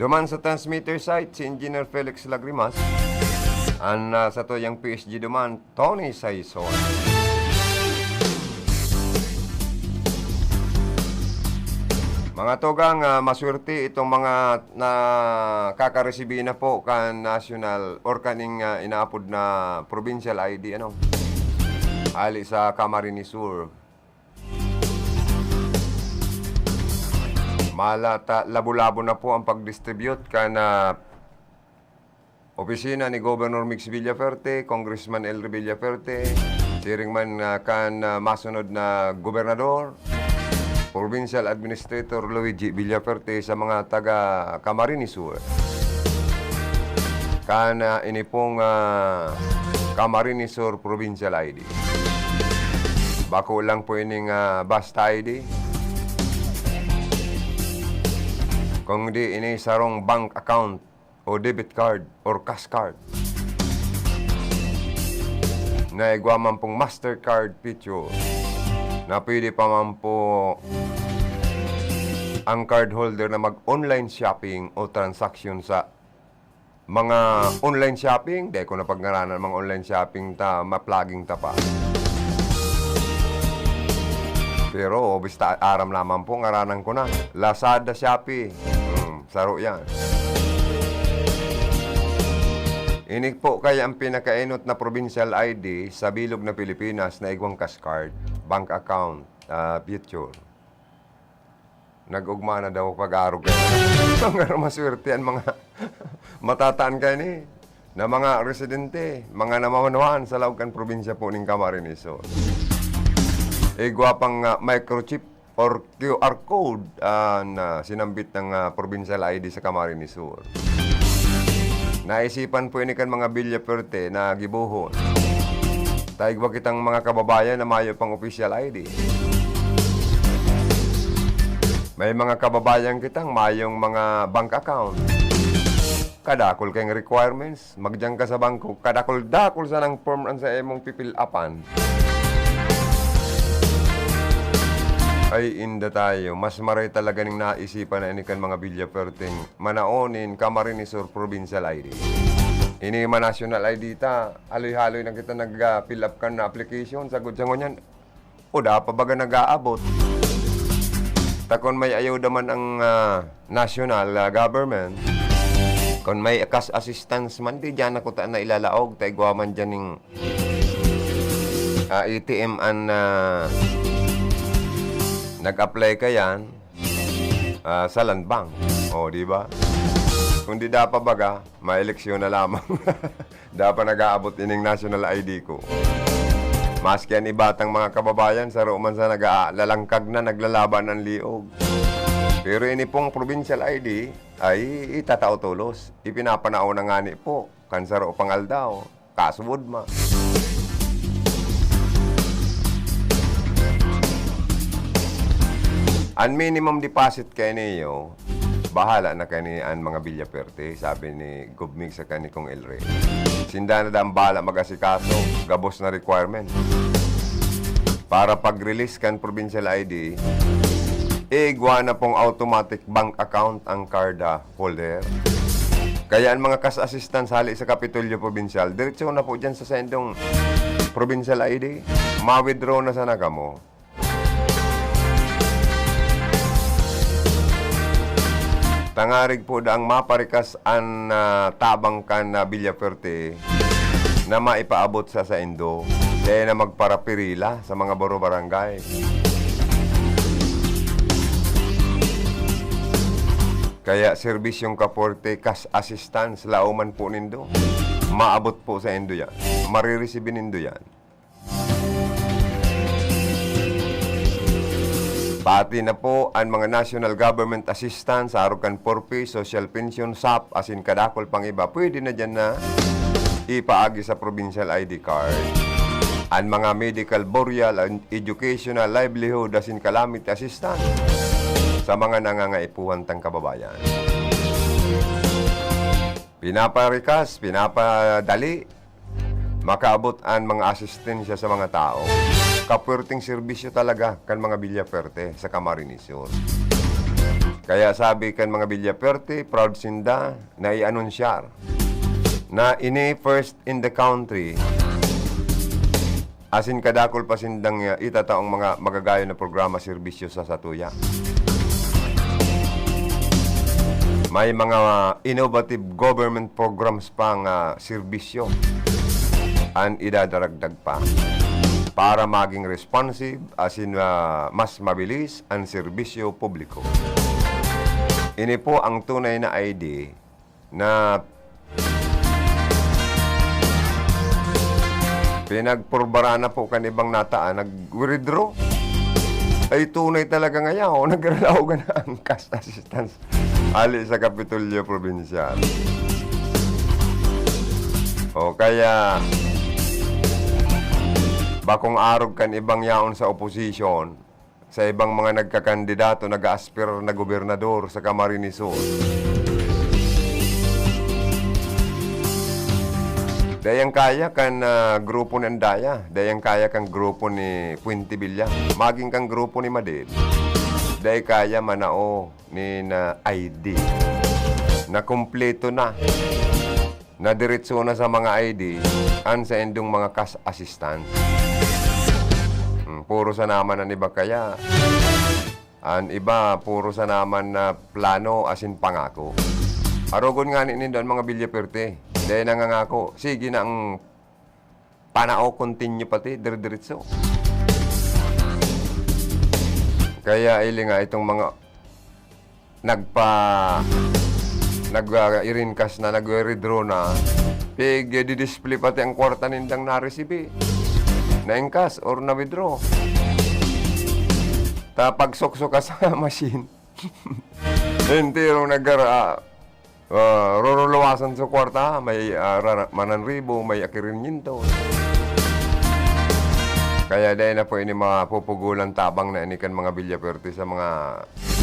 Duman sa transmitter site si Engineer Felix Lagrimas. Sa to yung PSG duman, Tony Saison. Mga togang maswerte itong mga nakakareceive na po kan national or kaning inaapod na provincial ID ali sa Camarines Sur. Malata labo-labo na po ang pag-distribute kana opisina ni Governor Mix Villaferte, Congressman Elry Villaferte, siring man masunod na gobernador, Provincial Administrator Luigi Villaferte sa mga taga Camarines Sur. Kana ini pong Camarines Sur Provincial ID. Bako lang po ining basta ID. Kung di ini sarong bank account o debit card or cash card na igwaman pong Mastercard picture na pwede pa man po ang card holder na mag-online shopping o transaction sa mga online shopping. Dahil ko na pag-ngaranan mga online shopping ma-plugging ta pa. Pero basta aram naman po, ngaranan ko na. Lazada, Shopee. Saro yan. Inig po kaya ang pinakainot na provincial ID sa bilog na Pilipinas na igwang cash card, bank account, picture. Nag-ugma na daw pag-arog kayo. Ang maswerte yan mga matataan kayo ni na mga residente, mga namamanuhan sa Laucan probinsya po ng Camarines Sur. Igwa pang microchip or QR code na sinambit ng provincial ID sa Camarines Sur. Naisipan po ini kan mga Villaferte na gibuhon. Taigwa kitang mga kababayan na mayo pang official ID. May mga kababayan kitang mayong mga bank account. Kadakol kayong requirements, magdyan ka sa bangko, kadakol-dakol sa ng form sa emong pipil-apan. Ay, inda tayo. Mas maray talaga ning naisipan na inikan mga Villaferteng manaonin Camarines Sur Provincial ID. Ini man national ID ta, haloy-haloy na kita nag-fill up kan na application, sagod sa ngunyan. O da pa baga nag-aabot. Takon may ayaw daman ang national government. Kung may cash assistance man, di dyan ako na ilalaog. Taigwa man dyan ng ATM nag-apply ka yan sa land bank. O, di ba? Kung di dapat baga, ma-eleksyon na lamang. Dapat nag-aabot ining national ID ko. Maski ang ibatang mga kababayan, sa roman sa nag-lalangkag na naglalaban ng liog. Pero ini pong provincial ID ay itatao tulos. Ipinapanao na nga ni po. Kansaro pangaldaw. Kasubod ma. Ang minimum deposit kayo niyo, bahala na kayo ang mga Villaferte, sabi ni Gubmig sa kanikong Elre. Sinda na daan bahala mag-asikaso, gabos na requirement. Para pag-release kan provincial ID, igwa na pong automatic bank account ang card holder. Kaya ang mga cash assistance hali sa Kapitolyo Provincial, diretso na po dyan sa sendong provincial ID, ma-withdraw na sana ka mo. Tangarig po daang maparikas ang tabang kan na Villaferte na maipaabot sa Indo. Kaya na magparapirila sa mga baro barangay. Kaya serbisyong kaporte cash assistance lauman po nindo. Maabot po sa Indo yan. Marireceive nindo yan. Pati na po ang mga national government assistance, arukan porpi, social pension, SAP, asin kadakol pang iba. Pwede na dyan na ipaagi sa provincial ID card. Ang mga medical, burial, educational, livelihood, asin calamity assistance sa mga nangangaipuhan tang kababayan. Pinaparikas, pinapadali, makaabot ang mga asistensya sa mga tao. Kapwerteng serbisyo talaga kan mga Villaferte sa Camarines Sur. Kaya sabi kan mga Villaperte, proud sinda na i-anunsyar na ini first in the country asin kadakol pa sindang itataong mga magagayo na programa serbisyo sa Satuya. May mga innovative government programs pang serbisyo ang idadaragdag pa para maging responsive asin mas mabilis ang serbisyo publiko. Ini po ang tunay na ID na pinagpurbara na po kan ibang nataan, nag-withdraw. Ay tunay talaga ngayon, nagralaw na ang cash assistance ali sa Kapitolyo Provincial. O kaya, bakong arog kan ibang yaon sa oposisyon, sa ibang mga nagkakandidato, nag-aspir na gobernador sa Camarines Sur. Dayang kaya kan grupo ni Andaya, dayang kaya kang grupo ni Puente Villa, maging kang grupo ni Madrid. Day kaya manao ni na ID na kumpleto na diretso na sa mga ID an sa endong mga cash assistance. Puro sa naman ang iba kaya an iba puro sa naman na plano asin pangako. Arogon nga ni doon mga Villaperte. Dahil nangangako, sige na ang panao continue pati, dire-diretso. Kaya ili nga itong mga nag-irinkas na, nag-withdraw na, di-display pati ang kwarta nindang na-receive. Na-inkas or na-withdraw. Tapag sok-sok ka sa machine. Hindi rin rorolawasan sa kwarta, may mananribo, may akirin yinto. Kaya dahil na po ini mga pupugulan tabang na inikan mga Villaperte sa mga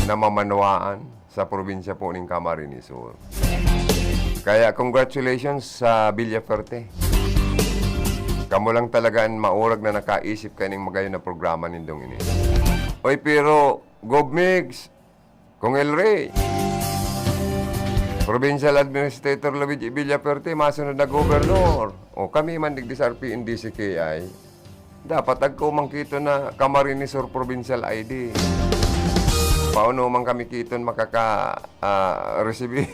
namamanwaan sa probinsya po ng Camarines Sur. Kaya congratulations sa Villaperte. Kamu lang talaga ang maurag na nakaisip kaning magayon na programa nindong ini. Oy pero, Gobmix, Kung El Rey, Provincial Administrator Luigi Villaperte, masunod na gobernador. O kami man digdi sa RP DCKI, dapat agko mangkito na Camarines Sur Provincial ID. Pauno man kami kiton makaka-receive.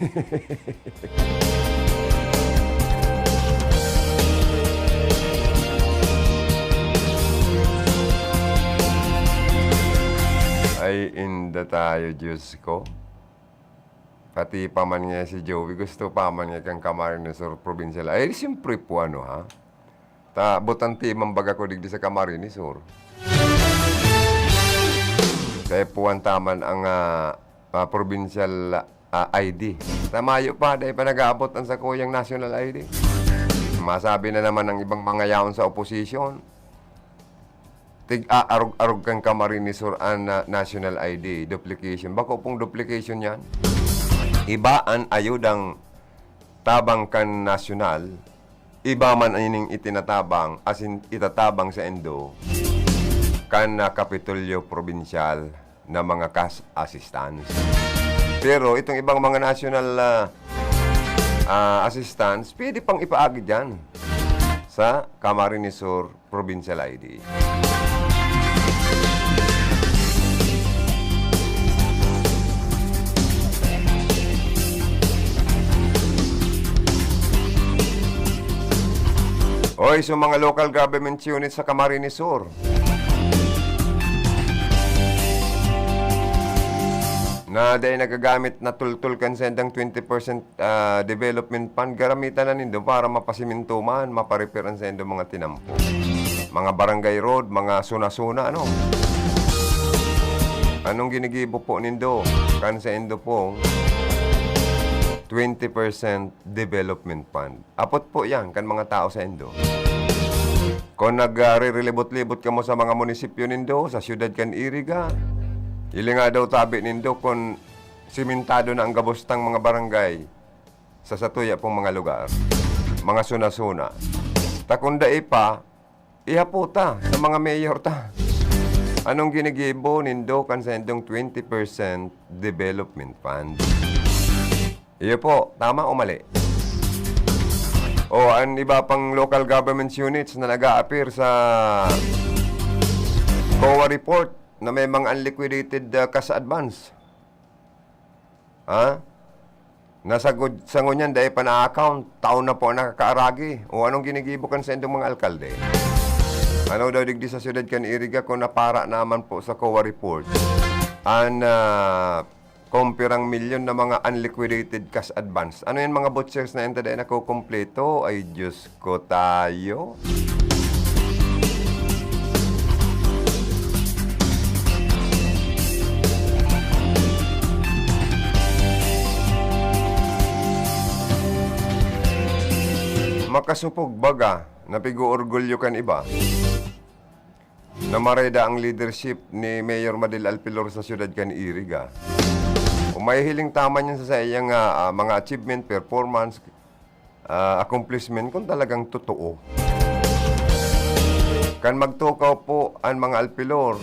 Ay, inda tayo, Diyos ko. Pati pa man nga si Joey, gusto pa man nga kang Camarines Sur Provincial. Ay, siyempre po ano ha. Butan timang baga ko digdi sa Camarines Sur. Kaya po ang taman ang provincial ID. Tamayo pa, dahil pa nag-aabot ang sa kuyang national ID. Masabi na naman ng ibang mga yaon sa oposisyon. Arog kang Camarines Sur ang national ID, duplication. Bako pong duplication yan. Iba ang ayudang tabang kan nasyonal, iba man ining itinatabang, asin itatabang sa endo, kan Kapitolyo Provincial na mga cash assistance. Pero itong ibang mga national assistance, pwede pang ipaagi dyan sa Camarines Sur Provincial ID. Oy, so mga local government units sa Camarines Sur. Na dahil nagagamit na tultul kan sendang 20% development fund, garamitan na nindo para mapasiminto man, maparepair ang sendo mga tinampo. Mga barangay road, mga suna-suna, ano? Anong ginigibo po nindo? Kan sendo po 20% development fund. Apot po yan kan mga tao sa Indo. Kung nag-relibot-libot ka mo sa mga munisipyo nindo, sa syudad kan Iriga, ili nga daw tabi nindo kung simentado na ang gabostang mga barangay sa Satuya pong mga lugar, mga suna-suna. Takunda ipa, ihaputa sa mga mayor ta. Anong ginigibo nindo kan sa indong 20% development fund? Iyo po, tama o mali? O ang iba pang local government units na nag-a-appear sa COA report na may mga unliquidated cash advance. Ha? Sangon yan dahil pa na-account, taon na po nakakaaragi. O anong ginigibo kan sa indong mga alkalde? Ano daw digdi sa siyudad kan Iriga kung napara naman po sa COA report ang kumpirang milyon na mga unliquidated cash advance. Ano yan mga butchers na yan taday na kukumpleto? Ay Diyos ko tayo. Makasupog baga, napigo-orgulyo kan iba, na mareda ang leadership ni Mayor Madil Alpilor sa siyudad kan Iriga. Kung may hiling tama niyan sa iyang mga achievement, performance, accomplishment, kung talagang totoo. Kan magtukaw po ang mga Alpilor,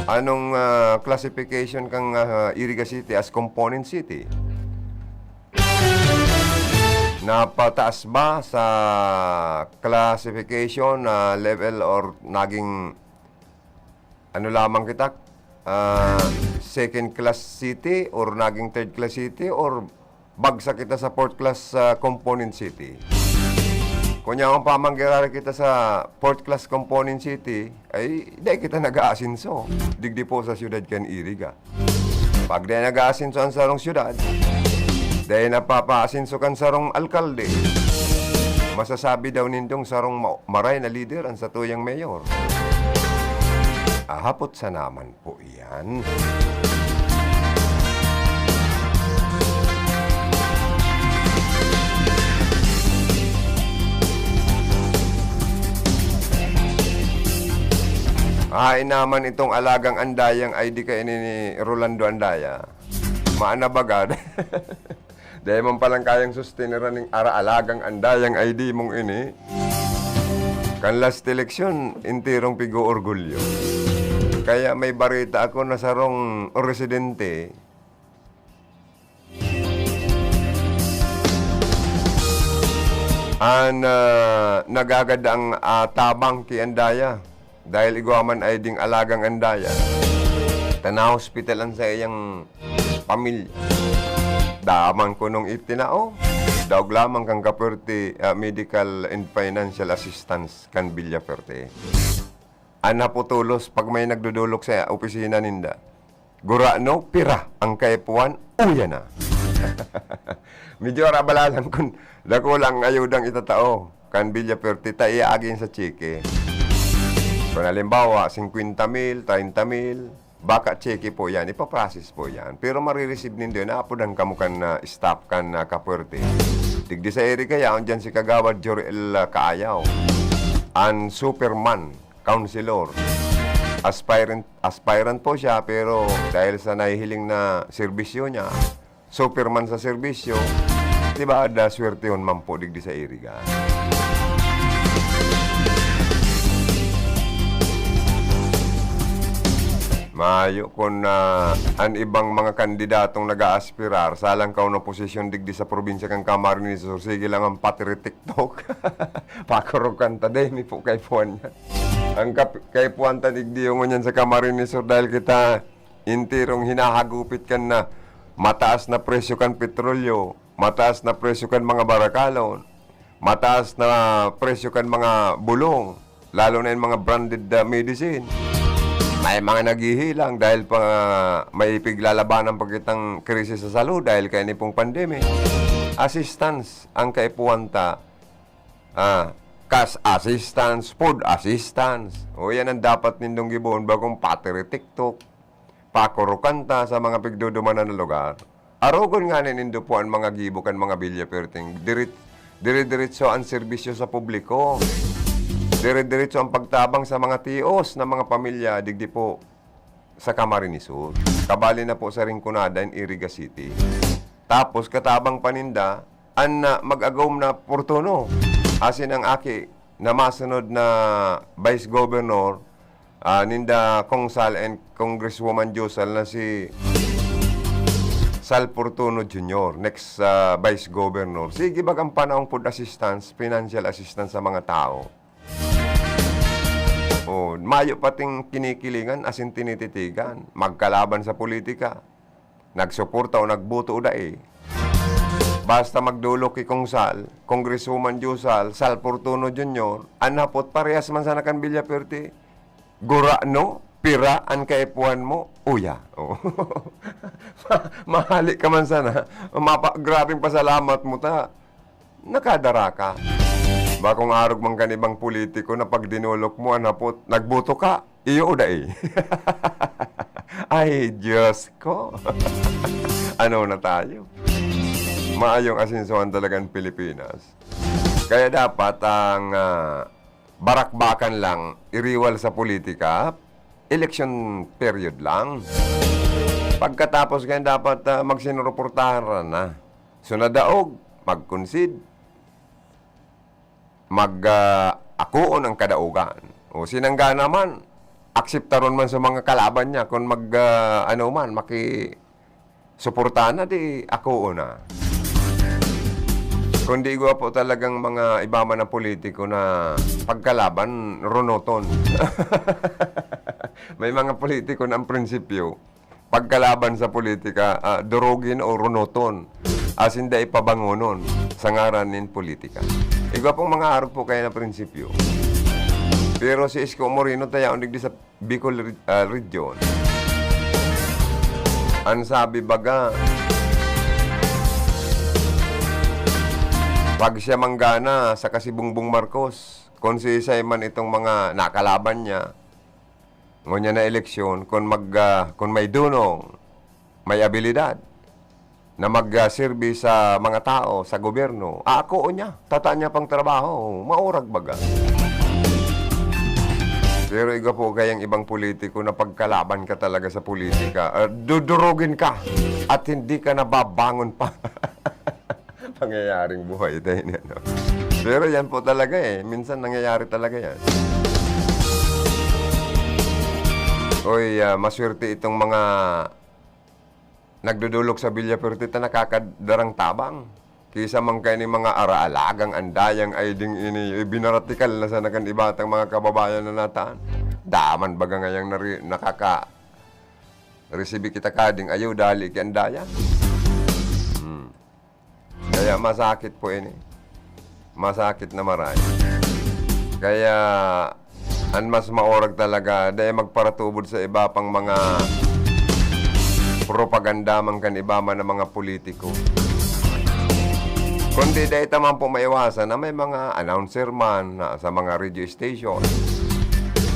anong classification kang Iriga City as component city? Napataas ba sa classification level or naging ano lamang kita second class city or naging third class city or bagsak kita sa fourth class component city? Kunya ang pamanggirari kita sa fourth class component city ay di kita nag-aasinso digdi po sa siyudad kan Iriga. Pag di nag-aasinso ang sarong siyudad, dahil napapaasinso kan sarong alkalde, masasabi daw nindong sarong maray na leader ang satuyang mayor. Ahapot sa naman po iyan. Naman itong alagang andayang ID kay ni Rolando Andaya. Maana bagad. Dahil man palang kayang sustineran ng alagang andayang ID mong ini. Kan last election, intirong pigo orgulyo. Kaya may barita ako na sarong residente. Nagagad ang tabang ki andaya. Dahil iguaman ay ding alagang andaya. Tana-hospitalan sa iyang pamilya. Daman ko nung itinao, daog lamang kang kaperte medical and financial assistance kan Villaferte. Naputulos pag may nagdudulok sa opisina ninda. Gurano, pira, ang kaipuan, uya na. Medyo arabalalan kung dako lang ayudang itatao kan Villaferte, taiagin sa chike. Kung halimbawa, 50,000, 30,000, baka cheque po yan, ipaprocess po yan. Pero marireceive nindo na apudan kamukan na staff kan na kapwerte. Digdi sa eri kaya, dyan si Kagawad Jorel Kaayaw. Ang Superman, Councilor. Aspirant po siya, pero dahil sa nahihiling na serbisyo niya, Superman sa serbisyo, diba, ada swerte yun man po digdi sa eri ka. Maayo kung ang ibang mga kandidatong nag-aaspirar, salang ka na posisyon digdi sa probinsya kang Camarines Sur, sige lang ang patiri TikTok. Pakurog kanta din, po kay Puan niya. Ang kay Puan ta digdi yung nyan sa Camarines Sur dahil kita intirong hinahagupit kan na mataas na presyo kan petrolyo, mataas na presyo kan mga barakalon, mataas na presyo kan mga bulong, lalo na yung mga branded medicine. May mga naghihilang dahil pa may piglalabanan pagkitang krisis sa salud dahil kaya nipong pandemic. Assistance ang kaipuwanta. Cash assistance, food assistance. O yan ang dapat nindong gibuon bagong patiri TikTok. Pakurukanta sa mga pigdudumanan na lugar. Arogon nga nindo po ang mga gibukan mga Villaperting. Dire-diretso ang serbisyo sa publiko. Dire-diretso ang pagtabang sa mga tios na mga pamilya digdi po sa Camarines Sur. Kabali na po sa Rinconada in Iriga City. Tapos katabang paninda ang mag-agawm na Portono. Asin ang aki na masunod na Vice Governor Ninda Kong Sal and Congresswoman Josal na si Sal Fortuno Jr., next Vice Governor. Sige, bagang panahon food assistance, financial assistance sa mga tao. Mayo pating kinikilingan, asin tinititigan, magkalaban sa politika. Nagsuporta o nagbuto o dae. Basta magdulok kay Kong Sal, Congresswoman Josal, Sal Fortuno Jr., anapot parehas man sa nakan Villaperte. Gura no, pira ang kaipuan mo, uya. Mahali ka man sana. Grabing pasalamat mo ta. Nakadara ka. Bakong arog man kanibang politiko na pag dinulok mo, anapot, nagbuto ka, iyo o dae. Ay, Diyos ko. Ano na tayo? Maayong asinsuhan talagang Pilipinas. Kaya dapat ang barakbakan lang, iriwal sa politika, election period lang. Pagkatapos kaya dapat magsinuruportahan na. Sunadaog, mag-concede, mag-akuon ang kadaugan. O sinangga naman, akseptaron man sa mga kalaban niya kung maki-suportahan na, di akuon na. Kundi ko po talagang mga iba man na politiko na pagkalaban, runoton. May mga politiko na ang prinsipyo, pagkalaban sa politika, durugin o runoton. As hindi ipabangonon sa ngaranin politika. Iba pong mga harap po kayo na prinsipyo. Pero si Isko Moreno tayo di sa Bicol region. Ang sabi baga, pag siya manggana sa kasibungbong Marcos, kung sisay man itong mga nakalaban niya, ngunya na eleksyon, kung may dunong, may abilidad, na mag-serve sa mga tao, sa gobyerno, ako niya, tataan niya pang trabaho, maurag baga. Pero iga po kayang ibang politiko na pagkalaban ka talaga sa politika, dudurugin ka at hindi ka nababangon pa. Pangyayaring buhay tayo niya, no? Pero yan po talaga minsan nangyayari talaga yan. Maswerte itong mga nagdudulok sa Villaperte na nakakadarang tabang. Kisa man kayo ni mga araalagang andayang ay ding ini binaratikal na sa nakan ibatang mga kababayan na nataan. Daman baga ngayang receive kita kading ayaw dali ki andaya. Kaya masakit po ini. Masakit na marami. Kaya ang mas maorag talaga dahil magparatubod sa iba pang mga propaganda man kan iba man ng mga politiko. Kundi dahil tamang po maiwasan na may mga announcer man sa mga radio station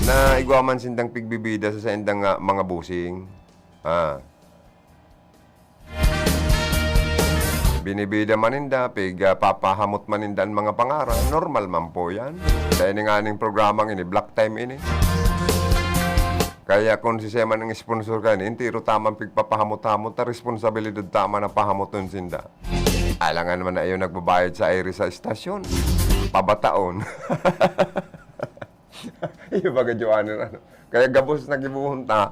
na igwaman sindang pigbibida sa sindang mga busing. Binibida maninda, papahamot maninda ang mga pangarang. Normal man po yan. Dahil nga ning programang ini, black time ini. Kaya kung si Seman ang sponsor ka, hindi ro tamang pigpapahamot-hamot na responsibilidad tama na pahamoton sinda. Alangan naman na ayaw nagbabayad sa air sa estasyon. Pabataon. Iyo baga Joanne, kaya gabos na gibuhunta.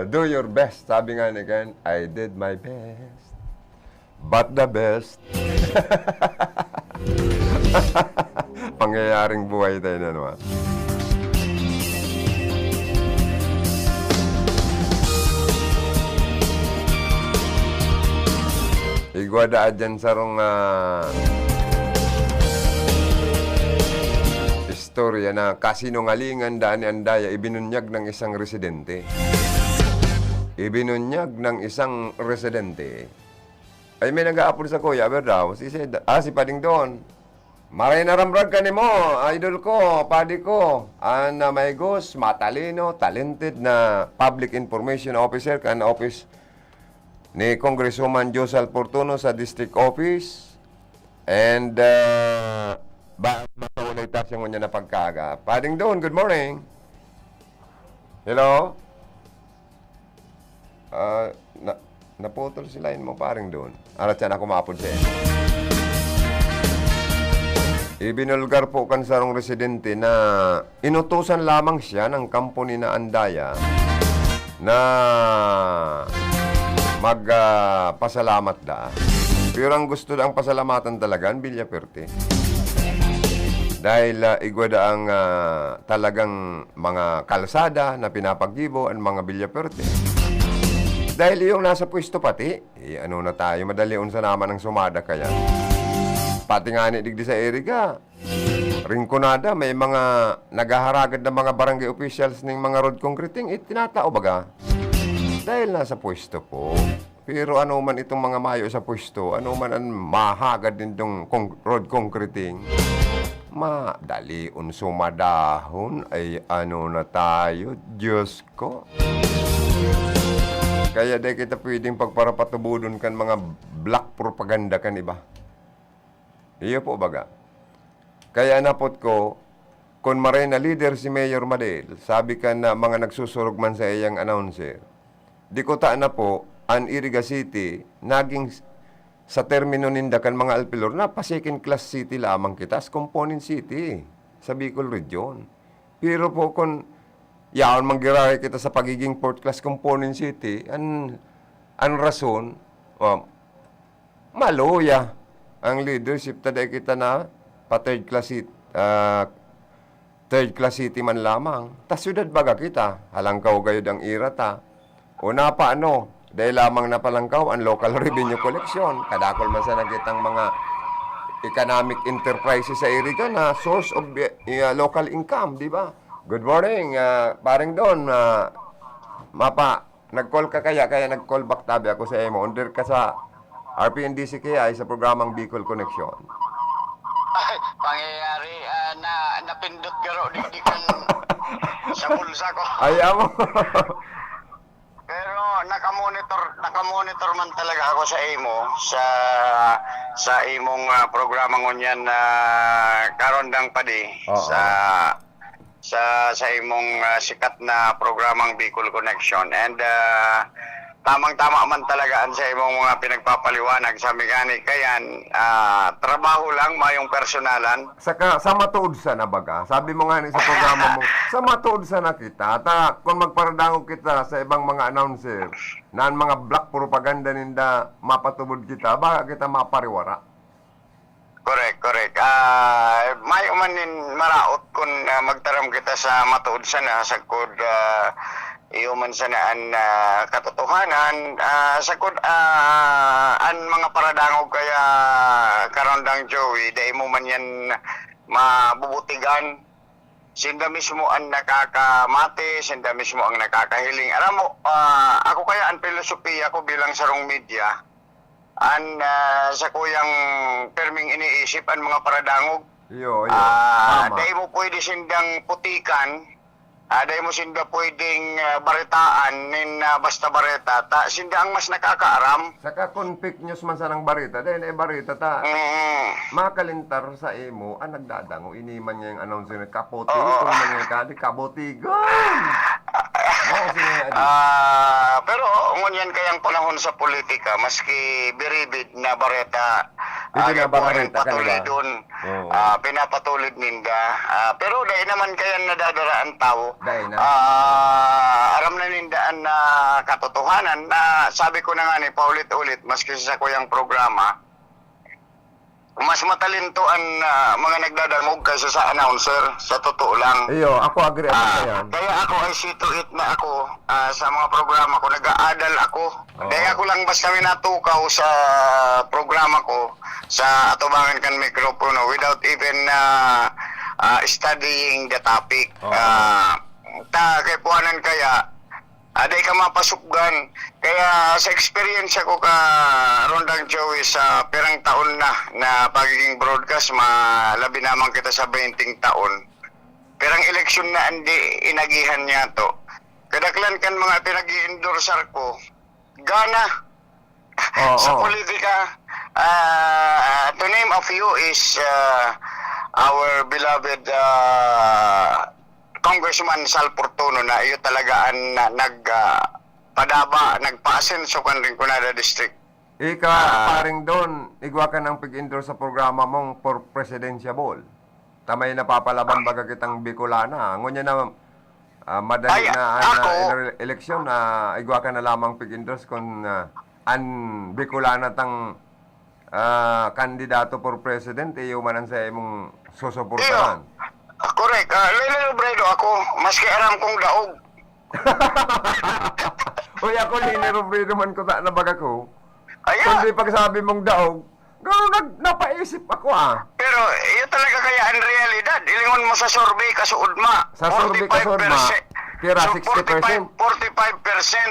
Do your best. Sabi nga ni Ken, I did my best. But the best. Pangyayaring buhay tayo na naman. Igwada dyan sarong istorya na kasinungalingan daan ni Andaya ibinunyag ng isang residente. Ibinunyag ng isang residente. Ay may nag-aapod sa kuya, aber daw, si Pading Don. Maray naramrag ka ni mo, idol ko, padi ko. May gos, matalino, talented na public information officer, kan office ni Congresswoman Josal Fortuno sa district office. And, masaulay tayo niya na pagkaga. Pading Don, good morning. Hello? Naputol si line mo, paring doon. Arat yan ako maapod siya. Ibinulgar po kan sarong residente na inutusan lamang siya ng kampo ni na Andaya na magpasalamat da. Pero ang gusto ang pasalamatan talaga ang Villaperte. Dahil igwada ang talagang mga kalsada na pinapagibo ang mga Villaperte. Dahil yung nasa pwesto pati, ano na tayo, madali unsa naman ang sumada kaya. Pati nga ni digdi sa Erika, ringkonada, may mga nagaharagad na mga barangay officials ng mga road concreting, tinatao baga. Dahil nasa pwesto po. Pero ano man itong mga mayo sa pwesto, ano man ang mahagad din itong road concreting, madali unso madahon ay ano na tayo, Diyos ko. Kaya di kita pwedeng pagparapatubudon kan mga black propaganda kan iba. Iyo po baga. Kaya napot ko, kung maray na leader si Mayor Madel, sabi ka na mga nagsusurog man sa iyang announcer, di ko taan na po, ang Iriga City, naging sa termino nindakan mga alpilor, na pa second class city lamang kita, as component city sa Bicol Region. Pero po kung yaon manggiray kita sa pagiging fourth class component city, ang rason, maluya ang leadership taday kita na pa third class city man lamang. Ta syudad baga kita, halangkaw gayud ang irata. Una pa ano, dahil lamang na palangkaw ang local revenue collection. Kadakol man sa nakitang mga economic enterprises sa Iriga na source of local income, di ba? Good morning, paring Don. Mapa, nag-call ka kaya nag-call back tabi ako sa emo. Under ka sa RPNDC kaya sa programang Bicol Connection. Ay, pangyayari na napindot garo di kan sa bulsa ko. Ay, amo. Pero nakamonitor man talaga ako sa imo sa imong programa ngunyan na karondang padi sa imong sikat na programang Bicol Connection, and tamang-tama man talaga sa imong mga pinagpapaliwanag sa mekanik kayan, trabaho lang mayong personalan. Sa matuod sa na baga, sabi mo nga ni sa programa mo, sa matuod sa na kita, kung magparadangog kita sa ibang mga announcer, na mga black propaganda ninda mapatubod kita, baka kita mapariwara. Correct. May umanin maraot kung magtaram kita sa matuod sa na, sa kod iuman sanaan katotohanan, sakod an mga paradangog kaya karondang Joey, dahil mo man yan mabubutigan. Sinda mismo ang nakakamati, sinda mismo ang nakakahiling. Alam mo, ako kaya ang filosofiya ko bilang sarong media, sa kuyang perming iniisip ang mga paradangog. Dahil mo pwede sindang putikan, dahil mo sinda pwedeng baritaan nin basta bareta, sinda ang mas nakakaaram. Saka kung fake news man sanang barita, dahil barita makalintar sa emo, ang nagdadango, iniman niya yung announcer na kapote, kung nangyay kabotigan. Pero ngunyan kayang panahon sa politika, maski biribid na bareta, patuloy doon, pinapatulid ninda. Pero dahil naman kayang nadadaraan tao, aram na nindaan na katotohanan na sabi ko na nga ni paulit-ulit, maski sa kuyang programa, mas matalento ang mga nagdadamog kaysa sa announcer, sa totoo lang. Ako agree ako sa yan. Kaya ako ay see to it na ako sa mga programa ko, nag-aadal ako. Kaya ako lang basta minatukaw sa programa ko, sa atubangan kan mikropono, without even studying the topic. Kay puanan kaya, aday ka mapasukgan. Kaya sa experience ko ka Rondang Joey sa pirang taon na pagiging broadcast, malabi naman kita sa 20 taon. Pirang eleksyon na hindi inagihan niya to. Kadaklan kan mga pinag-i-endorsar ko, gana sa politika. To name a few is our beloved Congressman Sal Portono, na iyo talaga ang nagpa-asenso kan Rinconada District. Paring doon, igwa ka ng pag-endorse sa programa mong for presidential ball. tamay napapalaban baga kitang Bicolana. Ngunya na madali Ay, na ako- eleksyon na igwa ka na lamang pigindros kung an Bicolana tang kandidato for president iyo manan sa imong susuportahan. Correct. Lenny Robredo ako, maski aram kong daog. Uy, ako Lini Robredo man ko na baga ko. Aya, Kundi pagsabi mong daog, napaisip ako pero iyo talaga kaya ang realidad. Ilingon mo sa survey kasuudma. Sa survey kasuudma, kira 60%. 45%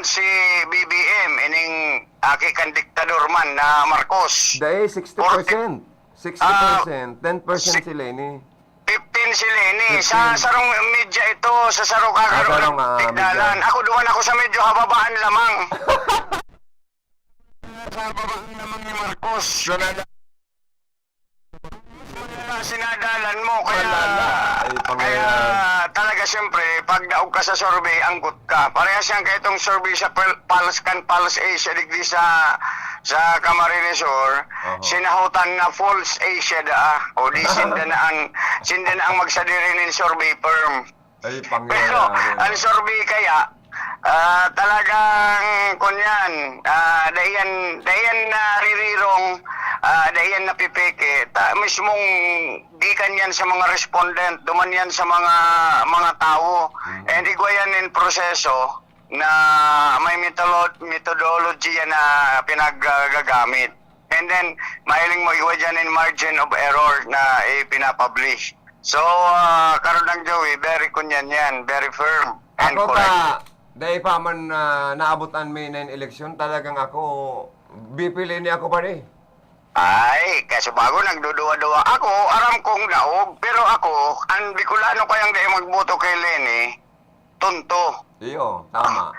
si BBM ining aki kan diktador man na Marcos. Dahil 60%. 60%. 10% si Lenny. 15 si Lenny. 15. Sa sarong media ito, sa sarong sarong, kakaroon ng tigdalan. media. Ako duman ako sa medyo hababaan lamang. Sa hababaan lamang ni Marcos. Sinadalan mo kaya Ay, kaya pangyayari. talaga siyempre pag daog ka sa survey anggot ka parehas yan kay itong survey sa Pulse Asia digdi sa Camarines Oho. sinahutan na false Asia o di sinda na ang magsadiri nin survey firm. Ay, Pero ang pangyayari. survey kaya talagang kunyan dayan na ririrong dayan na pipeke mismong gikan yan sa mga respondent duman yan sa mga tao and igwayan in proseso na may methodology yan na pinagagamit and then mahiling mo iwa dyan in margin of error na pinapublish. So karon lang Joey, very kunyan yan, very firm and Ako correct. dahil pa man naabutan may na eleksyon, talagang ako, bipili ni ako pa rin. Ay, kaso bago nagduduwa-duwa ako, aram kong daog, pero ako, ang Bicolano kayang dahil magboto kay Lenny, tunto. Iyo, tama.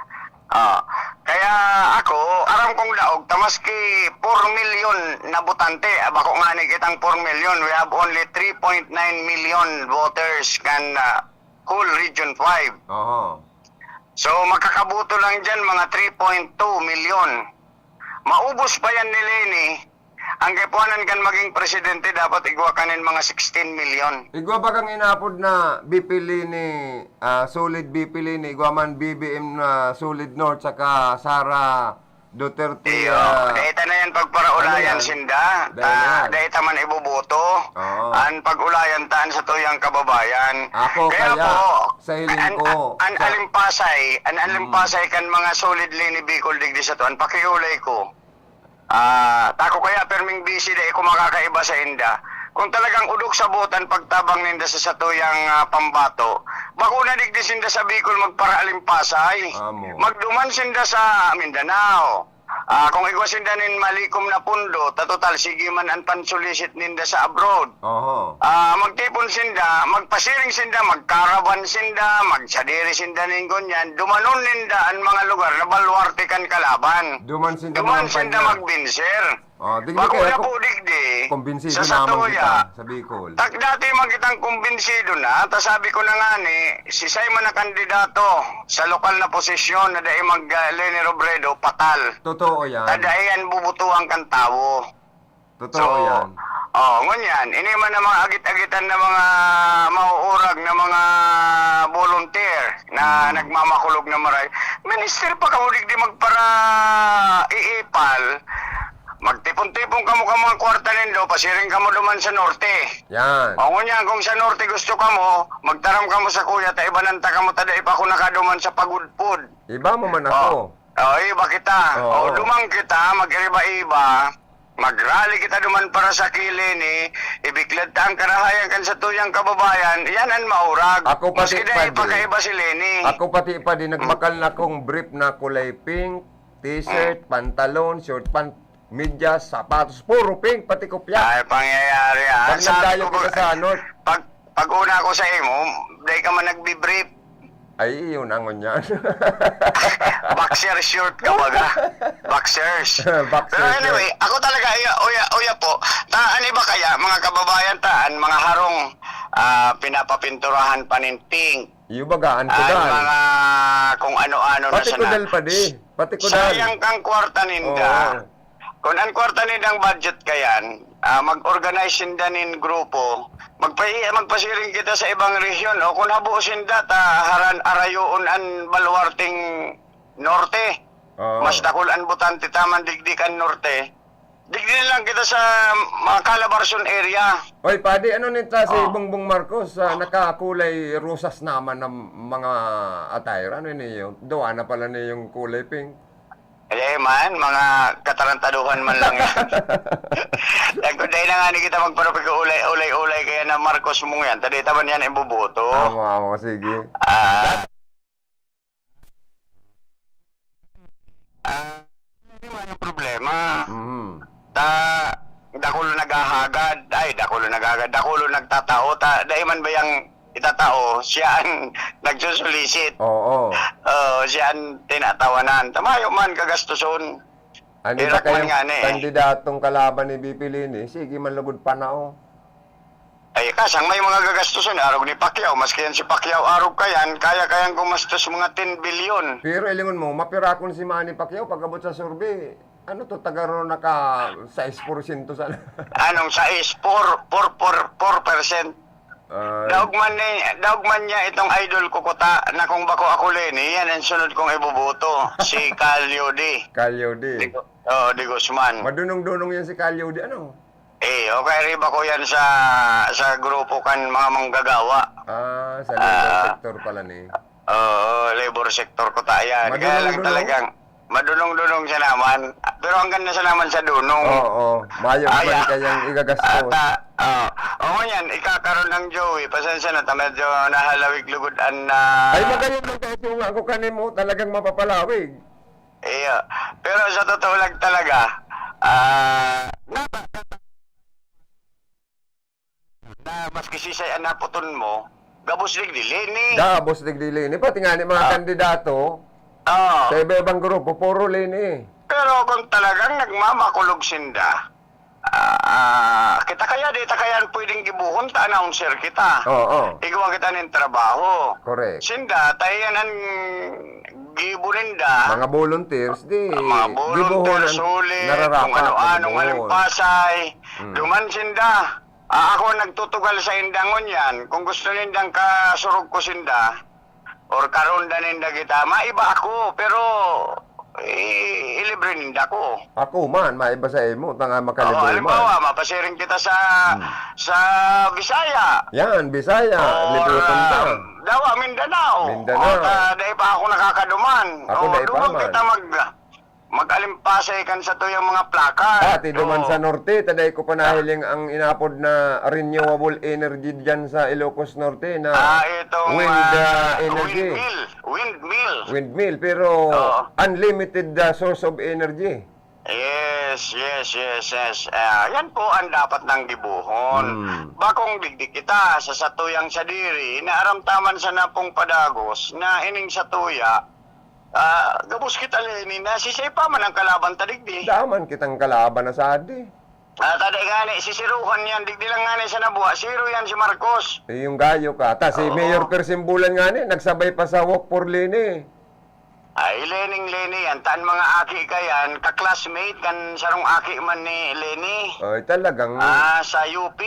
Kaya ako, aram kong daog, tamaski 4 million na botante, bako nga ni kitang 4 million, we have only 3.9 million voters kan whole Region 5. Oho. So makakabuto lang dyan mga 3.2 million. Maubos pa yan ni Lenny. Ang kipuanan kan maging presidente dapat igwa kanin mga 16 million. Igwa ba kang inapod na bipili ni, solid bipili ni, igwa man BBM na solid North, saka Sara Duterte. Iyo, dahita na yan pagparaulayan ano yan? sinda. Dahil yan. Dahita man ibuboto. Oo. Ang pag-ulayan taan sa tuyang kababayan. Ako kaya, sa hiling ko, An sa- alimpasay kan mga solid Lenny Bicol digdi sa tuan, pakiulay ko. Tako kaya perming busy dahil ko makakaiba sa inda. Kung talagang udok sa butan pagtabang ninda sa satuyang pambato, bakuna digdi sinda sa Bicol magparaalimpasay. Amo. Magduman sinda sa Mindanao. Kung igwa sinda nin malikom na pundo, total sige man ang pansulisit ninda sa abroad. Oho. Magtipon sinda, magpasiring sinda, magkaraban sinda, magsadiri sinda ning ganyan, dumanon ninda ang mga lugar na balwarte kan kalaban. Duman sinda Duman mga sinda panya. magbinser. Digdi Bago kaya na ko, po digdi, kumbinsido sa naman kita Satuya, sa Bicol. tak dati magkitang kumbinsido na, ta sabi ko na nga ni, si Simon na kandidato sa lokal na posisyon na dahil mag Lenny Robredo, patal. Totoo yan. Tadayan bubutuang kan tao. Totoo yan. Ngunyan, ini man na mga agit-agitan na mga mauurag na mga volunteer na nagmamakulog na maray. Minister pa kamulig di magpara iipal, magtipon-tipon ka mo ka mga kwarta nindo, pasiring ka mo duman sa norte. Yan. Ngunyan, kung sa norte gusto ka mo, magtaram ka mo sa kuya, ta ibananta ka mo, tada ipa ko nakaduman sa pagudpod. Iba mo man ako. Iba kita. Oo. Dumang kita, mag-iba-iba. Mag-rally kita duman para sa Lenny, ibiklad ta ang karahayan kan sa tuyang kababayan, yan ang maurag. Ako pati Maski dahil pa, pagkaiba si Lenny. Ako pati pa din nagbakal na kong brief na kulay pink, t-shirt, pantalon, short pant, medyas, sapatos, puro pink, pati kopya. Ay, pangyayari Pag nagdayo kita sa North. Pag una ko sa imo, dahil ka man nagbi-brief, Ay, yun ang yan. boxer short ka baga. Boxers. Boxer Pero anyway, ako talaga, uya po, taan iba kaya, mga kababayan taan, mga harong pinapapinturahan paninting, Iyo bagaan ko ang dal. mga kung ano-ano na Pati ko sana. dal pa di. Pati ko dal. Sayang kang kwarta ninda. Kung ang kwarta nindang budget kayan, mag-organize sindanin grupo, magpasiring kita sa ibang region, o kung habusin data, haran arayoon an baluarting norte, Oo. mas dakulan butante taman digdikan norte, digdin lang kita sa mga Calabarzon area. Oy, padi, ano nita si Oh. Bongbong Marcos, nakakulay rosas naman ng mga attire. Ano niyo? Doon na pala niya yung kulay pink. Eh man, mga katarantaduhan man lang yan. Nagkunday na nga ni kita magparapig ulay-ulay kaya na Marcos mong yan. Tadi taman yan ibubuto. Tama, sige. Hindi man yung problema. Mhm. Dakulo naghahagad. Dakulo nagtatao. Dahil man ba yung itatao, siya ang nagsusulisit. Oo. Siya ang tinatawanan. Tamayo man kagastuson. Ano Hirap ba man nga kayong ni. kandidatong kalaban ni BP Lini? Sige, manlugod pa na o. Ay, kasang may mga gagastuson. Arog ni Pacquiao. Maski yan si Pacquiao, arog kayan. Kaya-kayang gumastos mga 10 billion. Pero ilingon mo, mapirakon si Manny Pacquiao pag-abot sa survey. Ano to, tagaro naka 6% sa... Anong sa is 4%. Daugman niya itong idol ko kuta na kung bako ako Leni, yan ang sunod kong ibubuto. Si Calyodi. Calyodi. Di Guzman. Madunong-dunong yan si Calyodi. Ano? Okay, riba ko yan sa grupo kan mga manggagawa. Sa labor sector pala ni. Labor sector ko yan. Kaya lang Madunong-dunong? talagang madunong-dunong siya naman. Pero ang ganda siya naman sa dunong. Oo. Mayo naman kayang igagastos. Oo yan, ikakaroon ng Joey. Pasensya na, medyo nahalawig lugodan na... Ay, magayon lang kahit yung ako kanin mo talagang mapapalawig. Iya. Pero sa totoo lang talaga, na maski sisay naputon mo, gabos digdili ni. Dabos digdili ni. Pati nga ni mga kandidato, sa iba-ibang grupo, puro Lini. Pero kung talagang nagmamakulog sinda, kita kaya di kayaan pwedeng gibuhon ta announcer kita. Oo. Igawa kita ng trabaho. Correct. Sinda, tayo yan ang gibuninda. Mga volunteers, di. Mga volunteer, sulit, kung ano-anong alimpasay. Duman sinda. Ako nagtutugal sa indangon yan. Kung gusto nindang kasurog ko sinda, or karonda ninda kita, maiba ako, pero ilibre ninda ko. Ako man, maiba sa imo, tanga makalibre man. Halimbawa, mapasiring kita sa Bisaya. Yan, Bisaya, libre punta. Dawa, Mindanao. Mindanao. Dahil pa ako nakakaduman. Ako dahil pa Duman man. kita mag-alimpasay kan sa tuyong mga plaka. Ti duman sa norte, taday ko panahiling ang inapod na renewable energy dyan sa Ilocos Norte na Itong wind energy. Windmill. Pero Oo. unlimited source of energy. Yes. Yan po ang dapat ng gibuhon. Bakong digdi kita sa satuyang sadiri na aramtaman sa napong padagos na ining satuya. Gabos kita Leni na sisay pa man ang kalaban tadigdi. Daman kitang kalaban na sa adi. Taday nga ni, sisiruhan yan, digdi lang nga ni sa nabuha, siro yan si Marcos. Yung gayo ka. Ta si Oo. Mayor Persimbulan nga ni, nagsabay pa sa Walk for Lini. Ay, Leni yan, taan mga aki ka yan, kaklasmate kan sarong aki man ni Leni. Ay, talagang, Sa UP.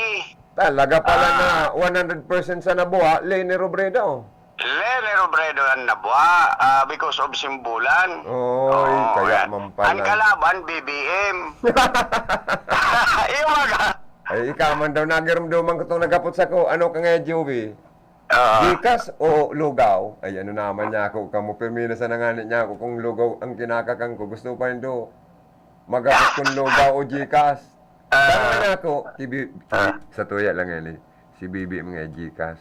talaga pala na 100% sa nabuha, Leni Robredo. Leni Robredo ang nabuha because of simbulan. Oy, kaya yan. man Ang pala. kalaban, BBM. Iyo mga. Ay, ikaman daw nagiramdaman ko itong nagapot sa ko. Ano ka nga, Joey? Gikas o lugaw? Ay, ano naman niya ako. Kamu permina sa nanganit niya ako kung lugaw ang kinakakang ko. Gusto pa ito. Magapot kung lugaw o gikas. Tama na ako. Sa tuya lang yan eh. Si Bibi mga gikas.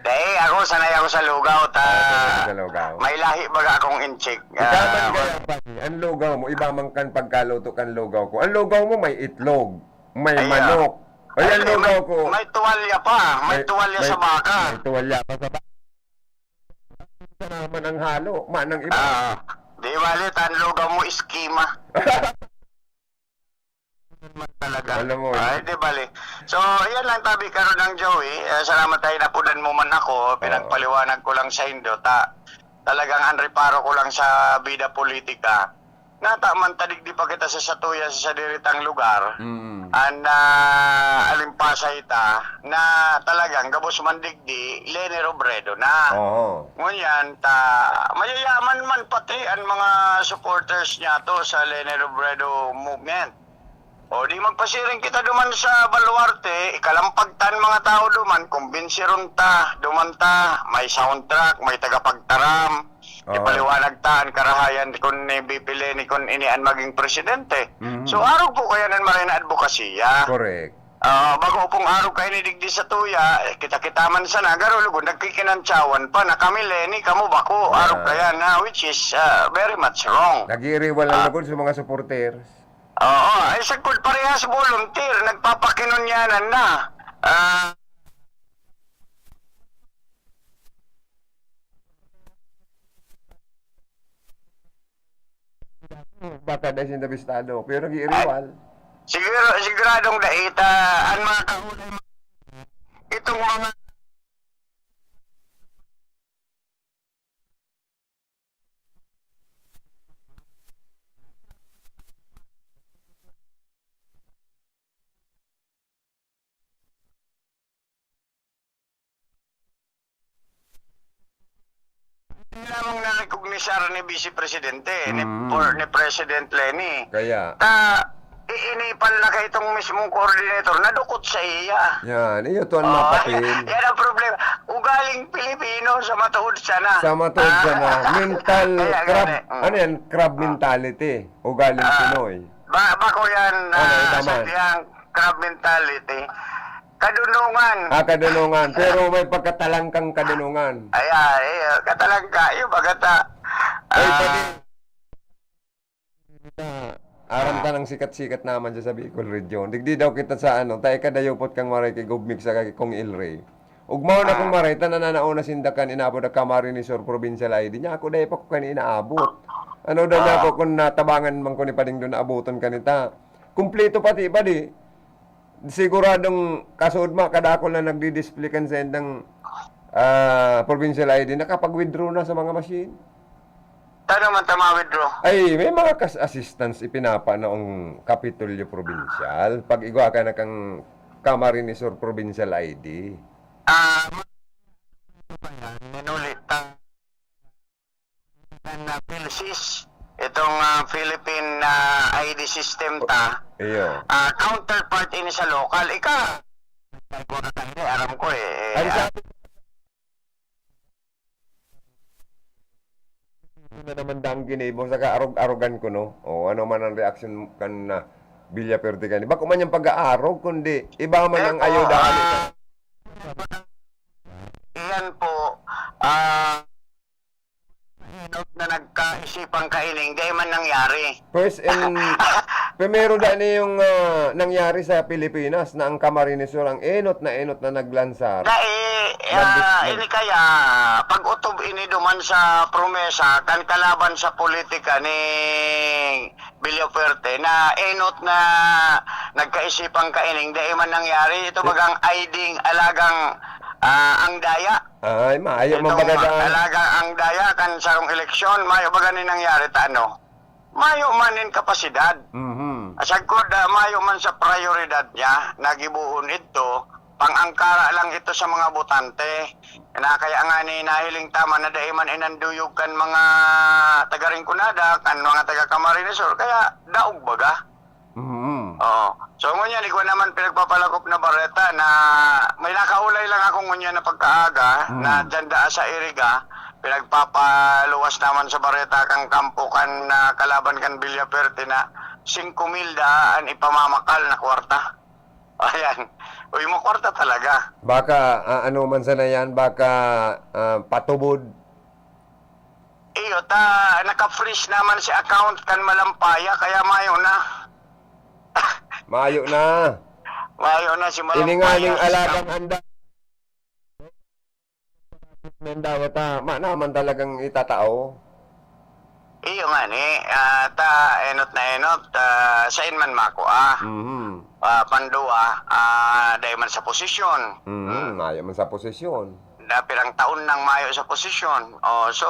Dahil ako, sanay ako sa lugaw. Sa lugaw. May lahi baga akong incheck. Ikaman kaya pa. Ang lugaw mo, iba man kan pagkaluto kan lugaw ko. Ang lugaw mo may itlog, may manok. Ay, ang lugaw ko. May tuwalya pa. May tuwalya sa baka. May tuwalya pa sa baka. Ito naman ang halo. Manang iba. Di bali, ang lugaw mo iskima. Talaga. Alam mo. Ay, di bali. So, yan lang tabi karon ng Joey. Salamat tayo napunan mo man ako. Pinagpaliwanag ko lang sa Indo. Talagang ang reparo ko lang sa bida politika. nata man tadig di pa kita sa satuya sa diritang lugar. Mm. Alimpasay ta na talagang gabos man digdi Leni Robredo na. Oo. Ngunyan mayayaman man pati ang mga supporters niya to sa Leni Robredo movement. O di magpasiring kita duman sa Baluarte, ikalampagtan mga tao duman, kumbinsiron ta, duman ta, may soundtrack, may tagapagtaram, ipaliwanag ta ang karahayan kung bipili ni kung inian maging presidente. Mhm. So araw po kaya nan maray na advokasya. Correct. Bago pong araw kayo ni digdi sa tuya, kita-kita man sa nagaro lugo, nagkikinantsawan pa na kami Leni, kamo bako, araw kaya na, which is very much wrong. Nag-iiriwal lang lugod sa mga supporters. Oo, ay sagkod parehas volunteer, nagpapakinunyanan na. Bata na sinabistado, pero nag-iiriwal. Siguradong daita, ang mga kaulay, itong mga lamang na-recognisar ni Vice Presidente, ni President Leni. Kaya, Iinipan na kay itong mismong coordinator, nadukot sa iya. yan, iyo to ang mapapil. Yan ang problema. Ugaling Pilipino sa matuod sana. Sa matod siya na, mental, Kaya crab, gani. ano yan, crab mentality, ugaling Pinoy. Bako yan, Tama. sadyang crab mentality. Kadunungan. Kadunungan, pero may pagkatalangkang kadunungan. Katalangka, yung bagata. Ay, pati, aram ta ng sikat-sikat naman dyan sa Bicol Region. Digdi daw kita sa ano, tayo kadayopot kang maray kay Gubmig sa kong Ilray. Ugmaw na kong maray, tanananaon na sindakan inabot na kamari ni Sur Provincial ID. Niya ako dahi pa ko kanina inaabot. Ano daw niya ako kung natabangan man ko ni Pading doon naabuton kanita. Kumpleto pati ba di? Siguradong kasood ma, kadakol na nagdi-display kan sa endang Provincial ID, nakapag-withdraw na sa mga machine. Tanong man tama-withdraw. Ay, may mga assistance ipinapa noong Kapitolyo Provincial. Pag igwa ka na kang Camarinesor Provincial ID. Minulit na PhilSys, itong Philippine ID system ta. Iyo. Counterpart ini sa local. Aram ko Ay, sabi na naman dang ginibong sa kaarog-arogan ko, no? O ano man ang reaction kan na Villa Perte kani. Bako man yung pag-aarog, kundi iba man ang ayuda. Iyan po, na nagkaisipang kaining, di man nangyari. First and primero dani yung nangyari sa Pilipinas na ang Camarinesor ang enot na naglansar. Ini kaya, pag-utob ini duman sa promesa, kan kalaban sa politika ni Villaperte, na enot na nagkaisipang kaining, di man nangyari. Ito bagang aiding alagang ang daya. Ay, maayo Itong mabagadaan. alagang ang daya kan sa eleksyon, mayo baga ni nangyari ta ano? Mayo man in kapasidad. Asagkod, mayo man sa prioridad niya, nagibuon ito, pang-angkara lang ito sa mga botante. Na kaya nga ni nahiling tama na dahil man inanduyog kan mga taga-Rinconada, kan mga taga-Camarinesor, kaya daog baga. Oo. So ngunyan, ikaw naman pinagpapalakop na bareta na may nakaulay lang ako ngunyan na pagkaaga na dyan sa Iriga, pinagpapaluwas naman sa bareta kang kampo kan na kalaban kan Villaperte na 5,000 daan ipamamakal na kwarta. Ayan. Uy, mo kwarta talaga. Baka ano man sana yan, baka patubod. Iyo, naka-freeze naman si account kan Malampaya, kaya mayo na. Maayo na. Mayo na si Malampaya. Ininganing alagang anda. Mendawata, naman talagang itatao. Iyo nga ni, enot na enot, sain man mako pandua, dahil man sa posisyon. Maayo man sa posisyon. Na pirang taon nang mayo sa posisyon. So,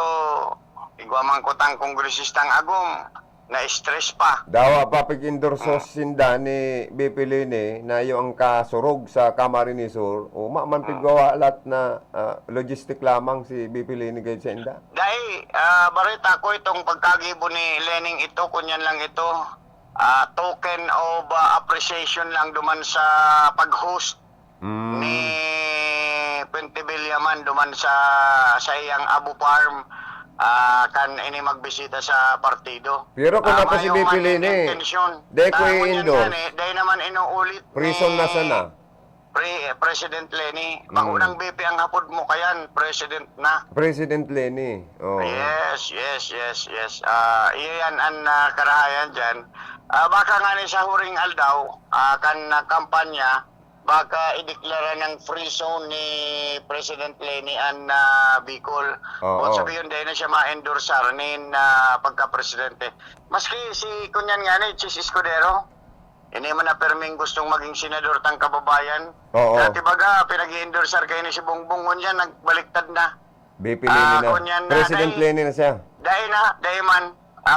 igwa man ko tang kongresistang agom, na-stress pa. Dawa pa pag-endorso sinda ni BP Lini na yung kasurog sa Camarines Sur o man piggawa lahat na logistic lamang si BP Lini kahit sa inda. Dahil, barita ko itong pagkagibo ni Lening ito, kunyan lang ito, token of appreciation lang duman sa pag-host ni Puente Villaman duman sa iyang Abu Farm. Kan ini magbisita sa partido. Pero kung napa si BP Lini, dahil ko i-endorse. Dahil naman inuulit Prison na sana. President Leni. Maunang BP ang hapod mo kayan, President na. President Leni. Oh. Yes. Iyan ang karahayan dyan. Baka nga ni sa huring aldaw, kan kampanya, baka ideklara ng free zone ni President Leni ang Bicol. Oo. O sabihin dahil na siya ma-endorsar ni pagka-presidente. Maski si kunyan nga ni Chis Escudero, hindi man na perming gustong maging senador tang kababayan. Oo. Dati baga, pinag-i-endorsar kayo ni si Bongbong, kunyan, nagbaliktad na. BP Leni na. kunyan na, President Leni na siya. Dahil man,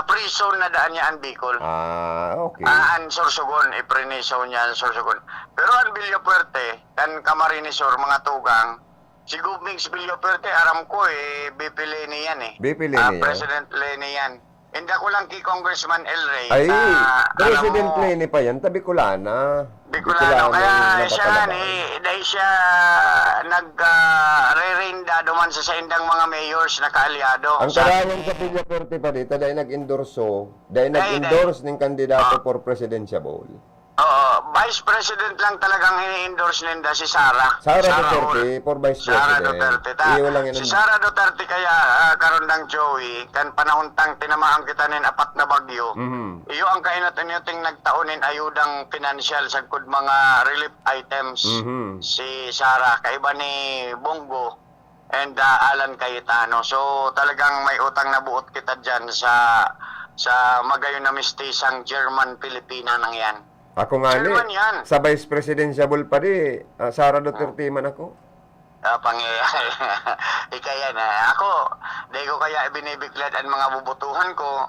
free zone na daan niya ang Bicol. Okay. Ang Sorsogon, iprinisaw niya ang Sorsogon. Pero ang Villapuerte, kan Camarines Sur, mga tugang, si Gubmix Villapuerte, aram ko BP Leni yan BP Leni yan. President Leni yan. Hindi ko lang kay Congressman El Rey. Ay, President alam mo, Leni pa yan, Bicolana. Bicolano, kaya ang siya napapalabas. dahil siya nag-re-reinda duman sa indang mga mayors na kaalyado. Ang karayan sa Villapuerte pa dito, dahil nag-endorse ng kandidato for presidential. Oo, Vice President lang talagang ini-endorse ninda si Sara. Sara Duterte for Vice Sara President. Duterte. Iyo lang Si yun. Sara Duterte kaya karon ng Joey, kan panahon tang tinamaan kita nin apat na bagyo. Mhm. Iyo ang kainot-inoting nagtaonin ayudang financial sa kud mga relief items. Mhm. Si Sara, kaiba ni Bongo and Alan Cayetano. So talagang may utang na buot kita dyan sa magayon na mistisang German-Pilipina nang yan. Ako nga German ni, yan. sa Vice Presidential pa di, Sara Duterte man ako. Pangyayari. Ikaya na. Ako, di ko kaya binibiklad ang mga bubutuhan ko.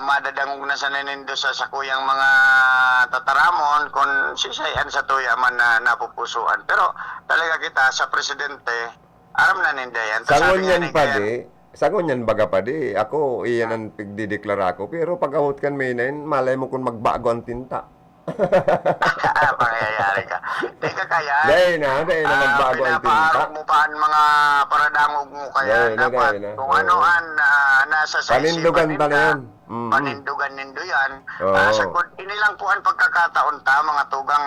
Madadangog na sa nanindo sa sakuyang mga tataramon kung sisayan sa tuya man na napupusuan. Pero talaga kita sa presidente, aram na ninda yan. Sangon yan pa di, sangon yan baga pa di. Ako, iyan ang pagdideklara ko. Pero pag ahot kan may nain, malay mo kung magbago ang tinta. Pangyayari ka. Di ka kaya. Dahil na magbago ang tinta. Pinapaarok mo pa ang mga paradangog mo kaya Dahil na, dapat dahil na. kung Oo. ano ang nasa sa Panindugan isipan pa na ninda, yan. Mhm. Panindugan nindo yan. Oo. Inilang po ang pagkakataon ta mga tugang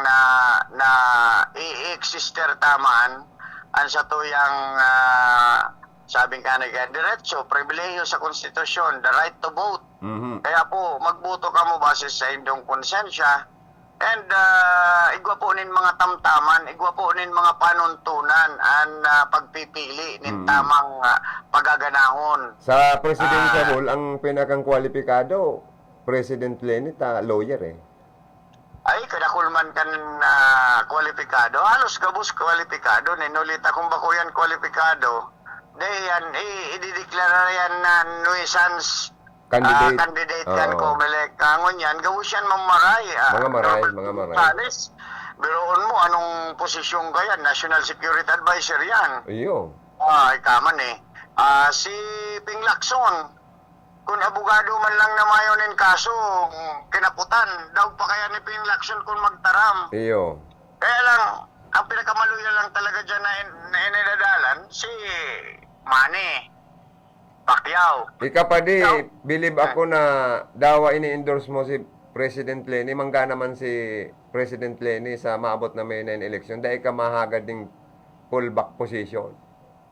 na i-exister tamaan ang sa tuyang sabing ka na diretso, pribilehiyo sa konstitusyon, the right to vote. Mhm. Kaya po, magboto ka mo base sa inyong konsensya. And igwa po nin mga tamtaman, igwa po nin mga panuntunan ang pagpipili nin tamang pagaganahon. Sa presidential, ang pinakang kwalipikado, President Leni, lawyer eh. Ay, kadakulman kan kwalipikado. Halos gabos kwalipikado. Ninulita kung bako yan kwalipikado. Yan, idideklara yan na nuisance candidate kan Oo. Comelec. Kangon yan, gawin yan mamaray. Mga maray. Salis, biroon mo, anong posisyon ka yan? National Security Advisor yan. Iyo. Ikaman si Ping Lacson, kung abogado man lang na mayonin kaso, kinaputan, daw pa kaya ni Ping Lacson kung magtaram. Iyo. Kaya lang, ang pinakamaluya lang talaga dyan na inidadalan, si Manny Pacquiao. Ika pa di, believe ako na dawa ini-endorse mo si President Leni, mangga naman si President Leni sa maabot na May 9 election, dahil ka mahagad ng pullback position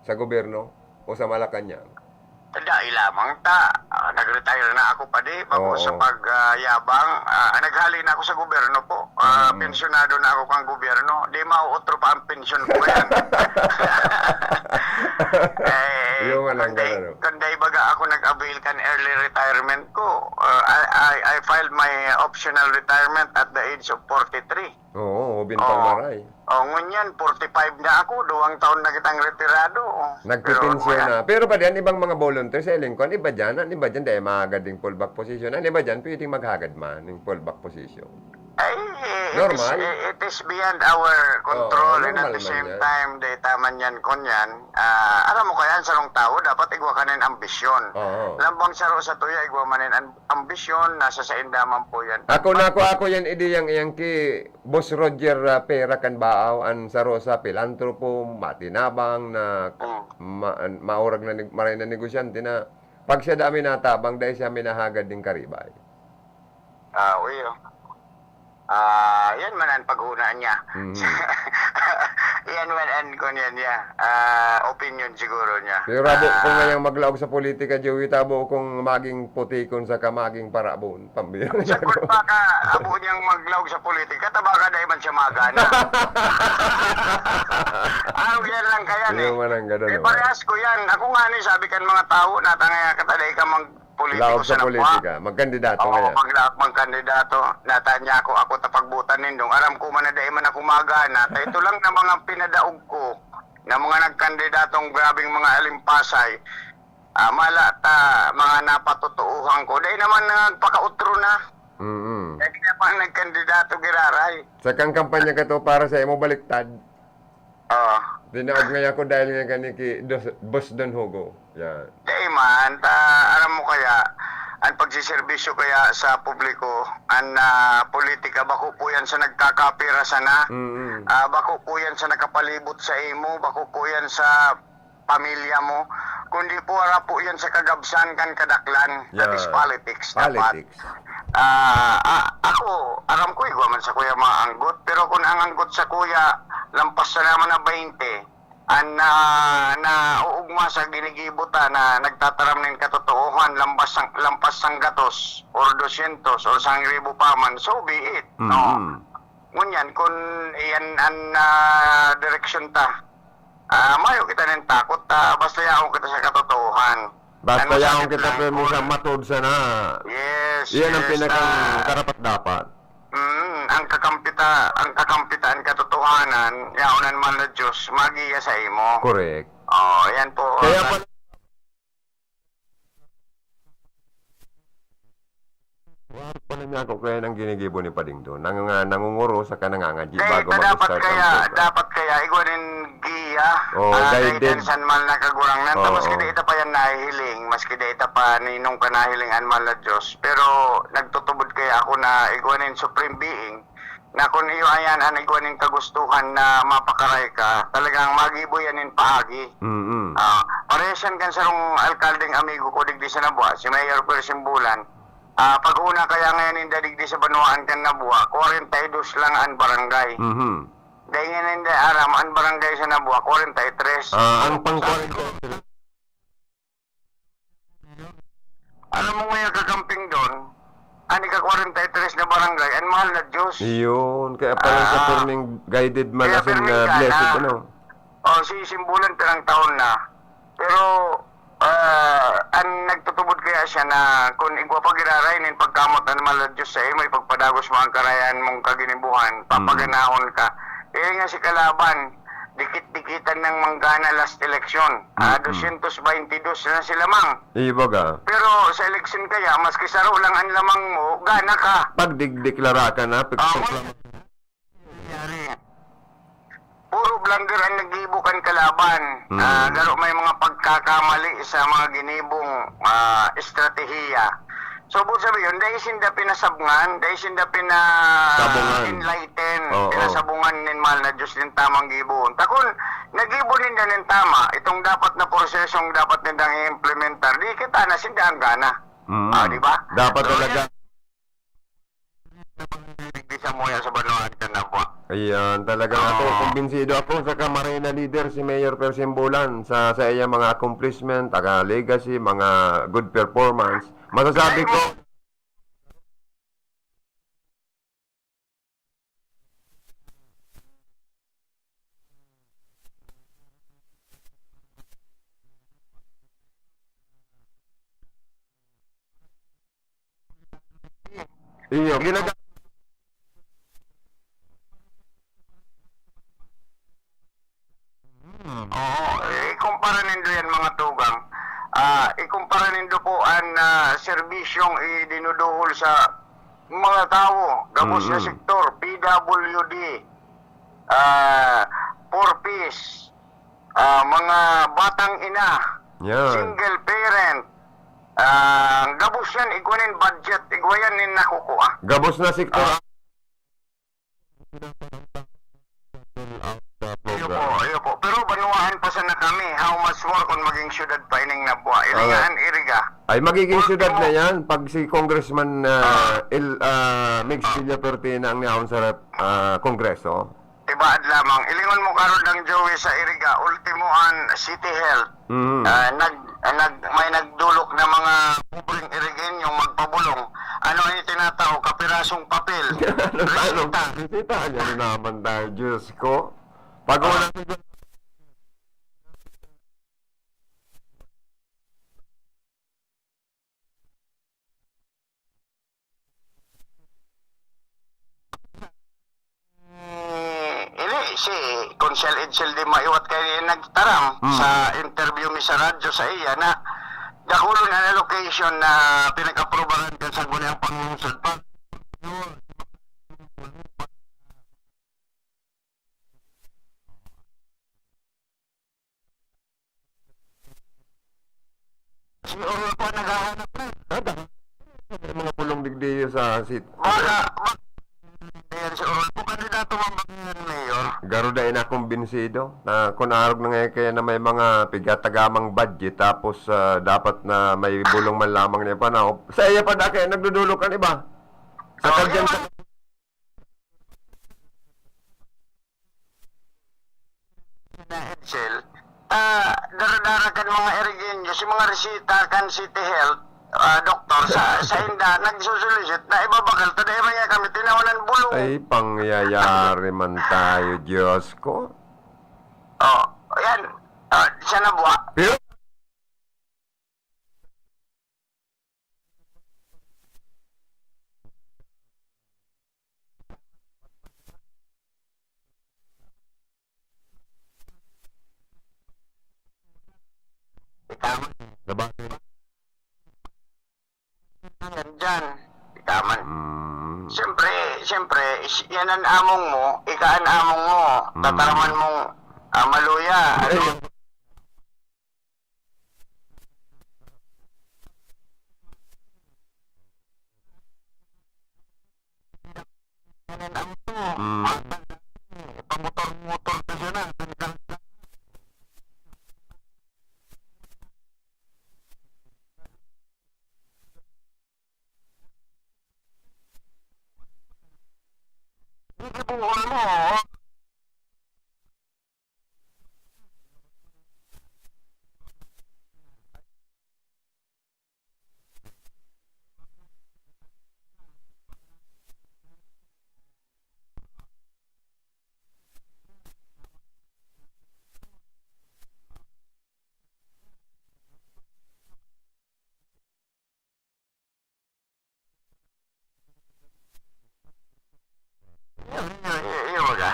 sa gobyerno o sa Malacanang. Dahil lamang nag-retire na ako pa di, bago Oo. sa pagyabang, naghali na ako sa gobyerno po. Pensyonado na ako kang gobyerno. Di mauutro pa ang pensyon ko yan. Yung walang ganun. Kanday baga ako nag-avail kan early retirement ko. I filed my optional retirement at the age of 43. Oo, Hubin Palmaray. Ngunyan, 45 na ako, 2 taon na kitang retirado. Nagpipensyon na. Pero ba diyan, ibang mga volunteer sa Elingkon, iba dyan, dahil mahagad yung fallback position. Ano iba dyan, pwedeng maghagad man yung fallback position. Ay, Normal. it is beyond our control, and at normal the same man yan. time, data man yan kunyan. Alam mo kaya, sa rong tao, dapat igwa kanin ambisyon. Oo. Lambang saro sa tuya, igwa manin ambisyon, nasa sa indaman po yan. Ako yan ideyang iyang ki Boss Roger Pera kan baaw an sa Rosa Pilantropo matinabang na maurag na maray na negosyante na pag siya dami natabang dahil siya minahagad ng karibay. Uy, yan man ang paghunaan niya. Yan man ang kunyan niya. Opinion siguro niya. Pero rabo kung ngayang maglaog sa politika, Joey, tabo kung maging putikon sa kamaging parabon. Pambira Sa kung baka abo niyang maglawag sa politika, tabaka dahil man siya magana. Yan lang kaya Hindi man ang ganun. parehas ko yan. Ako nga ni, sabi kan mga tao, natangaya kataday ka politiko Laog sa napwa. politika, magkandidato Oo, ngayon. maglaakmang kandidato. Natanya ako tapagbutan nindong. Aram ko man na dahil man ako magana. Ito lang na mga pinadaog ko na mga nagkandidatong grabing mga alimpasay. Mga napatutuuhan ko. Dahil naman nagpakautro na. Dahil naman nagkandidato giraray. Sa kang kampanya ka to para sa imo baliktad. Dinaog ngayon ako dahil nga gani ki Boss Don Hugo. Yan. Dahil man, alam mo kaya, ang pagsiservisyo kaya sa publiko, ang politika, bako po yan sa nagkakapira sana, bako po yan sa nakapalibot sa imo, bako po yan sa pamilya mo, kundi po ara po yan sa kagabsan kan kadaklan. That is politics. Politics. Ako, aram ko, igwa man sa kuya mga anggot, pero kung ang anggot sa kuya, lampas sa naman na 20, na uugma sa ginigibuta na nagtataram ng katotohan, lampas sang gatos, or 200, or 1,000 pa man, so be it. No? Ngunyan, kung iyan ang direksyon ta, mayo kita ng takot, basta yaong kita sa katotohan. Basta yaong kita pero mo sa matod sa na. Yes. Iyan ang pinakang karapat dapat. Ang kakampitan, katotohanan, yaunan man na Diyos, magiya sa imo. Correct. Yan po. Kaya pa niya ako kaya nang ginigibo ni Pading doon. Nangunguro sa kanangangaji bago mag-start dapat kaya igwanin giya. Guided. Guidancean man na kagurang nan. Oo. Maski da ita pa yan nahihiling, maski da ita pa ninong ka nahilingan man na Diyos. Pero nagtutubod kaya ako na igwanin supreme being na kung iyo ayan ang igwanin kagustuhan na mapakaray ka, talagang magibo yanin paagi. Paresan kan sarong alkaldeng amigo ko digdi sa Nabua, si Mayor Persimbulan. Pag una kaya ngayon yung dadigdi sa Banuaan kan Nabua, 42 lang ang barangay. Dahil nga hindi aram, ang barangay sa Nabua, 43. ang pang-40. Alam mo ngayon kakamping doon, ani ka 43 na barangay, ang mahal na Diyos. Iyon, kaya pala sa turning guided man Kaya as in perming ka blessed, na. ano? Si Simbulan pirang taon na. Pero, ang nagtutubod kaya siya na kung igwa pag irarainin pagkamot ang mahal na Diyos sa iyo, may pagpadagos mo ang karayan mong kaginibuhan, papaganahon ka. Kaya nga si Kalaban, dikit-dikitan ng manggana last election. 222 na sila mang. Ibaga. Pero sa election kaya, maski saro lang ang lamang mo, gana ka. Pag deklara ka na, Puro blunder ang nagibukan kalaban. Garo may mga pagkakamali sa mga ginibong estratehiya. So, bukod sabi yun, dahil sinda pinasabngan, dahil sinda enlighten, pinasabungan nin mahal na Diyos din tamang gibon. Takon, nagibo ninda nin tama, itong dapat na prosesong dapat nindang i-implementar, di kita na sinda ang gana. Di ba? Dapat talaga. Di sa moya sa Banuan ka na po. Ayan, talagang ako, kumbinsido ako sa kamaray na leader si Mayor Persimbulan sa iya mga accomplishment, legacy, mga good performance. Masasabi ko, iyo, serbisyong idinuduhol sa mga tao, gabos na sektor, PWD, Porpis, mga batang ina, Yan. single parent, gabos yan, iguanin budget, igwayan nin nakukuha. Gabos na sektor. Iyo po. Pero banuwahan pa sana kami, how much more kung maging syudad pa ining nabuha. Irigaan, iriga. Ay, magiging syudad na yan pag si Congressman Mix Villaperti na ang niyaon sa Kongreso. Tibaad lamang. Ilingon mo karon ng Joey sa iriga, ultimoan City Health. May nagdulok na mga pobreng irigen yung magpabulong. Ano yung tinatawag, kapirasong papel. Resita. Resita, yan naman tayo, Diyos ko. Pag wala Ini si Consel Edsel di maiwat kay nagtaram sa interview mi sa radyo sa iya na dakulo na location na pinag-aprobahan kan sa gunang panglungsod pa. Si Orol pa naghahanap na. mga pulong digdiyo sa sit. Ayan si Orol po, kandidato mamagyan mayor. Garuda ina kumbinsido na kunarog na ngayon kaya na may mga pigatagamang budget tapos dapat na may bulong man lamang niya pa na sa iya pa na kaya nagdudulukan iba sa kadyan sa Edsel, daradara kan mga erigenyo, si mga resita kan City Health, doktor sa inda, nagsusulisit na ibabakal, taday maya kami tinawanan bulong. ay pangyayari man tayo, Diyos ko. Oh, ayan, siya na buwa. Pero Ikaman, diba? dyan, ikaman. Mm, Siyempre, yan ang among mo, ikaan among mo, tataraman mong maluya. Ano? Yan ang among mo. Pamotor-motor ka siya na. Hindi mo. Iyo baga.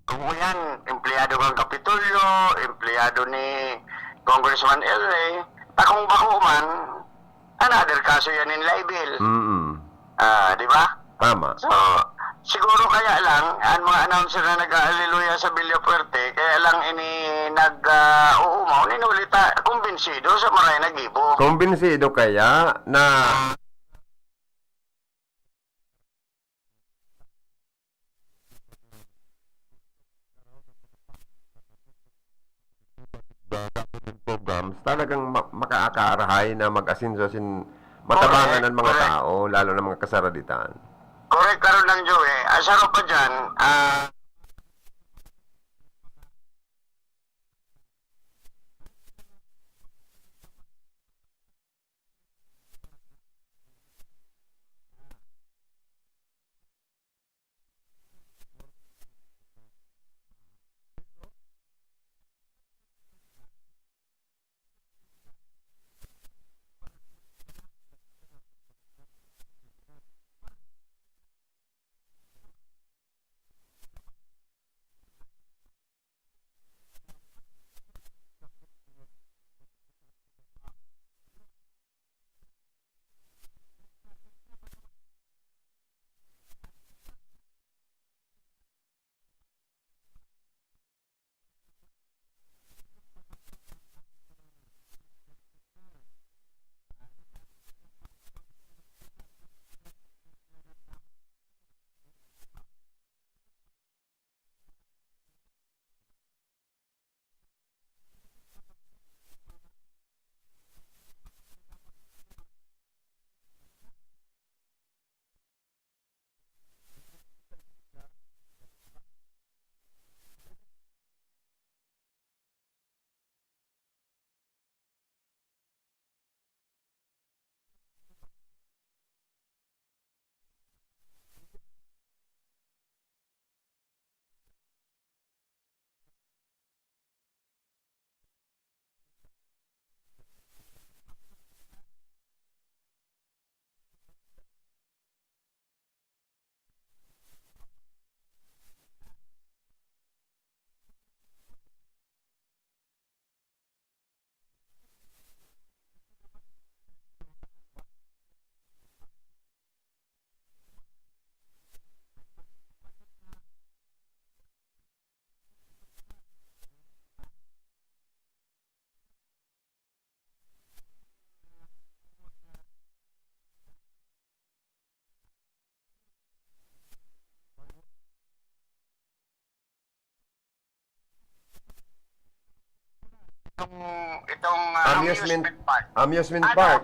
Kung yan, empleyado kang Kapitolyo, empleyado ni Congressman Elray, takong bako man, another kaso yan in libel. Di ba? tama. So, siguro kaya lang, ang mga announcer na nag-aleluya sa Villapuerte, kaya lang ini nag-uumaw, ninulita, kumbinsido sa maray nagibo. Kumbinsido kaya na programs talagang makaakarahay na mag-asinso matabangan ng mga tao, lalo ng mga kasaraditan. Correct karon lang, Joey. Asaro pa dyan, park. Amusement park.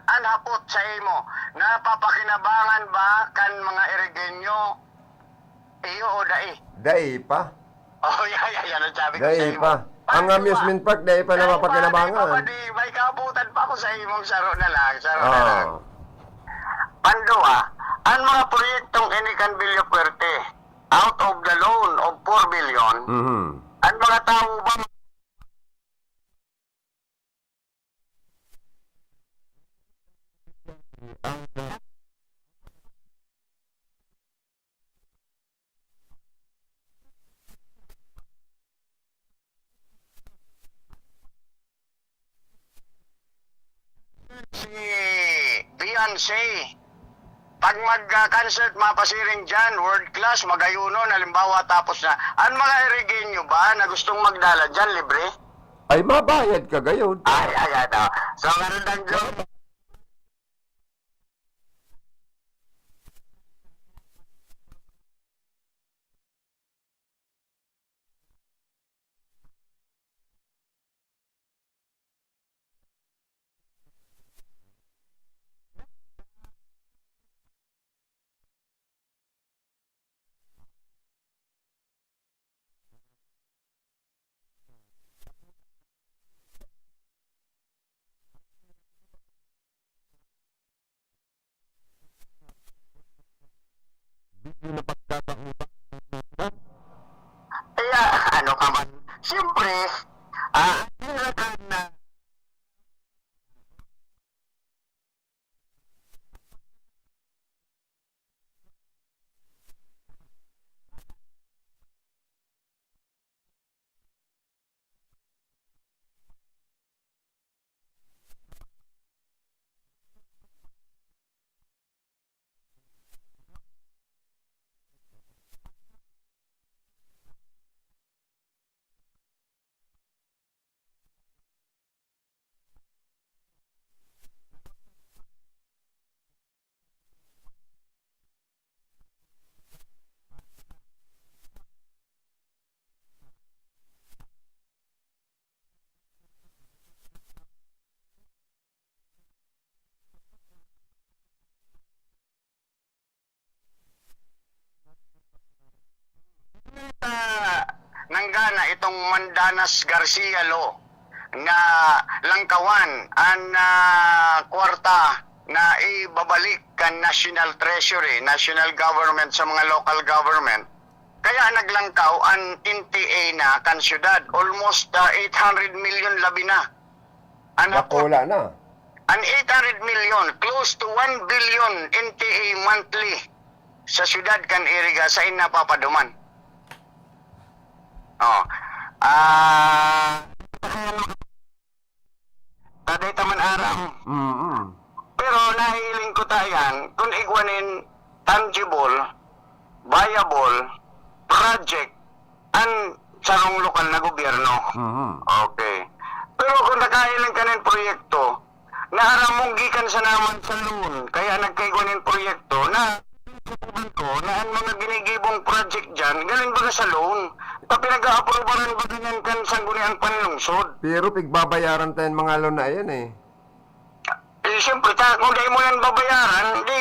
Ang hapot sa imo, napapakinabangan ba kan mga Irigenyo iyo o dai? Dai pa. Oh, yan ang sabi ko sa Dai imo. pa. Ang amusement park, dai pa na mapakinabangan. May kabutan pa ako sa imong saro na lang. Oh. Panduwa, ang mga proyektong inikan Villapuerte, out of the loan of 4 billion, Mhm. ang mga tao ba si Beyonce, pag mag-concert, mapasiring dyan, world class, magayunon, halimbawa tapos na. Ang mga Irigenyo ba na gustong magdala dyan, libre? Ay, mabayad ka gayon. Ay, ano. So, ganun lang dyan. Kaya, ano ka man, siyempre, hirakan na. Nanggana itong Mandanas Garcia Law na langkawan ang kwarta na ibabalik kan National Treasury, National Government sa mga local government. Kaya naglangkaw ang NTA na kan syudad. Almost 800 million labi na. Bakula na. An 800 million, close to 1 billion NTA monthly sa syudad kan Iriga sa inapapaduman. Oh. Taday taman aram. Mm-hmm. Pero nahiling ko tayan kung igwanin tangible, viable project ang sarong lokal na gobyerno. Mm-hmm. Okay. Pero kung nakahiling ka ng proyekto, naaramong gikan sa naman sa loan, kaya nagkaigwanin proyekto na ko na ang mga ginigibong project dyan, galing ba sa loan? Ta pinag-a-aprobaran ba ganyan kan sanggunian panlungsod? Pero pigbabayaran tayo mga loan na yan eh. Eh, siyempre, kung di mo yan babayaran, di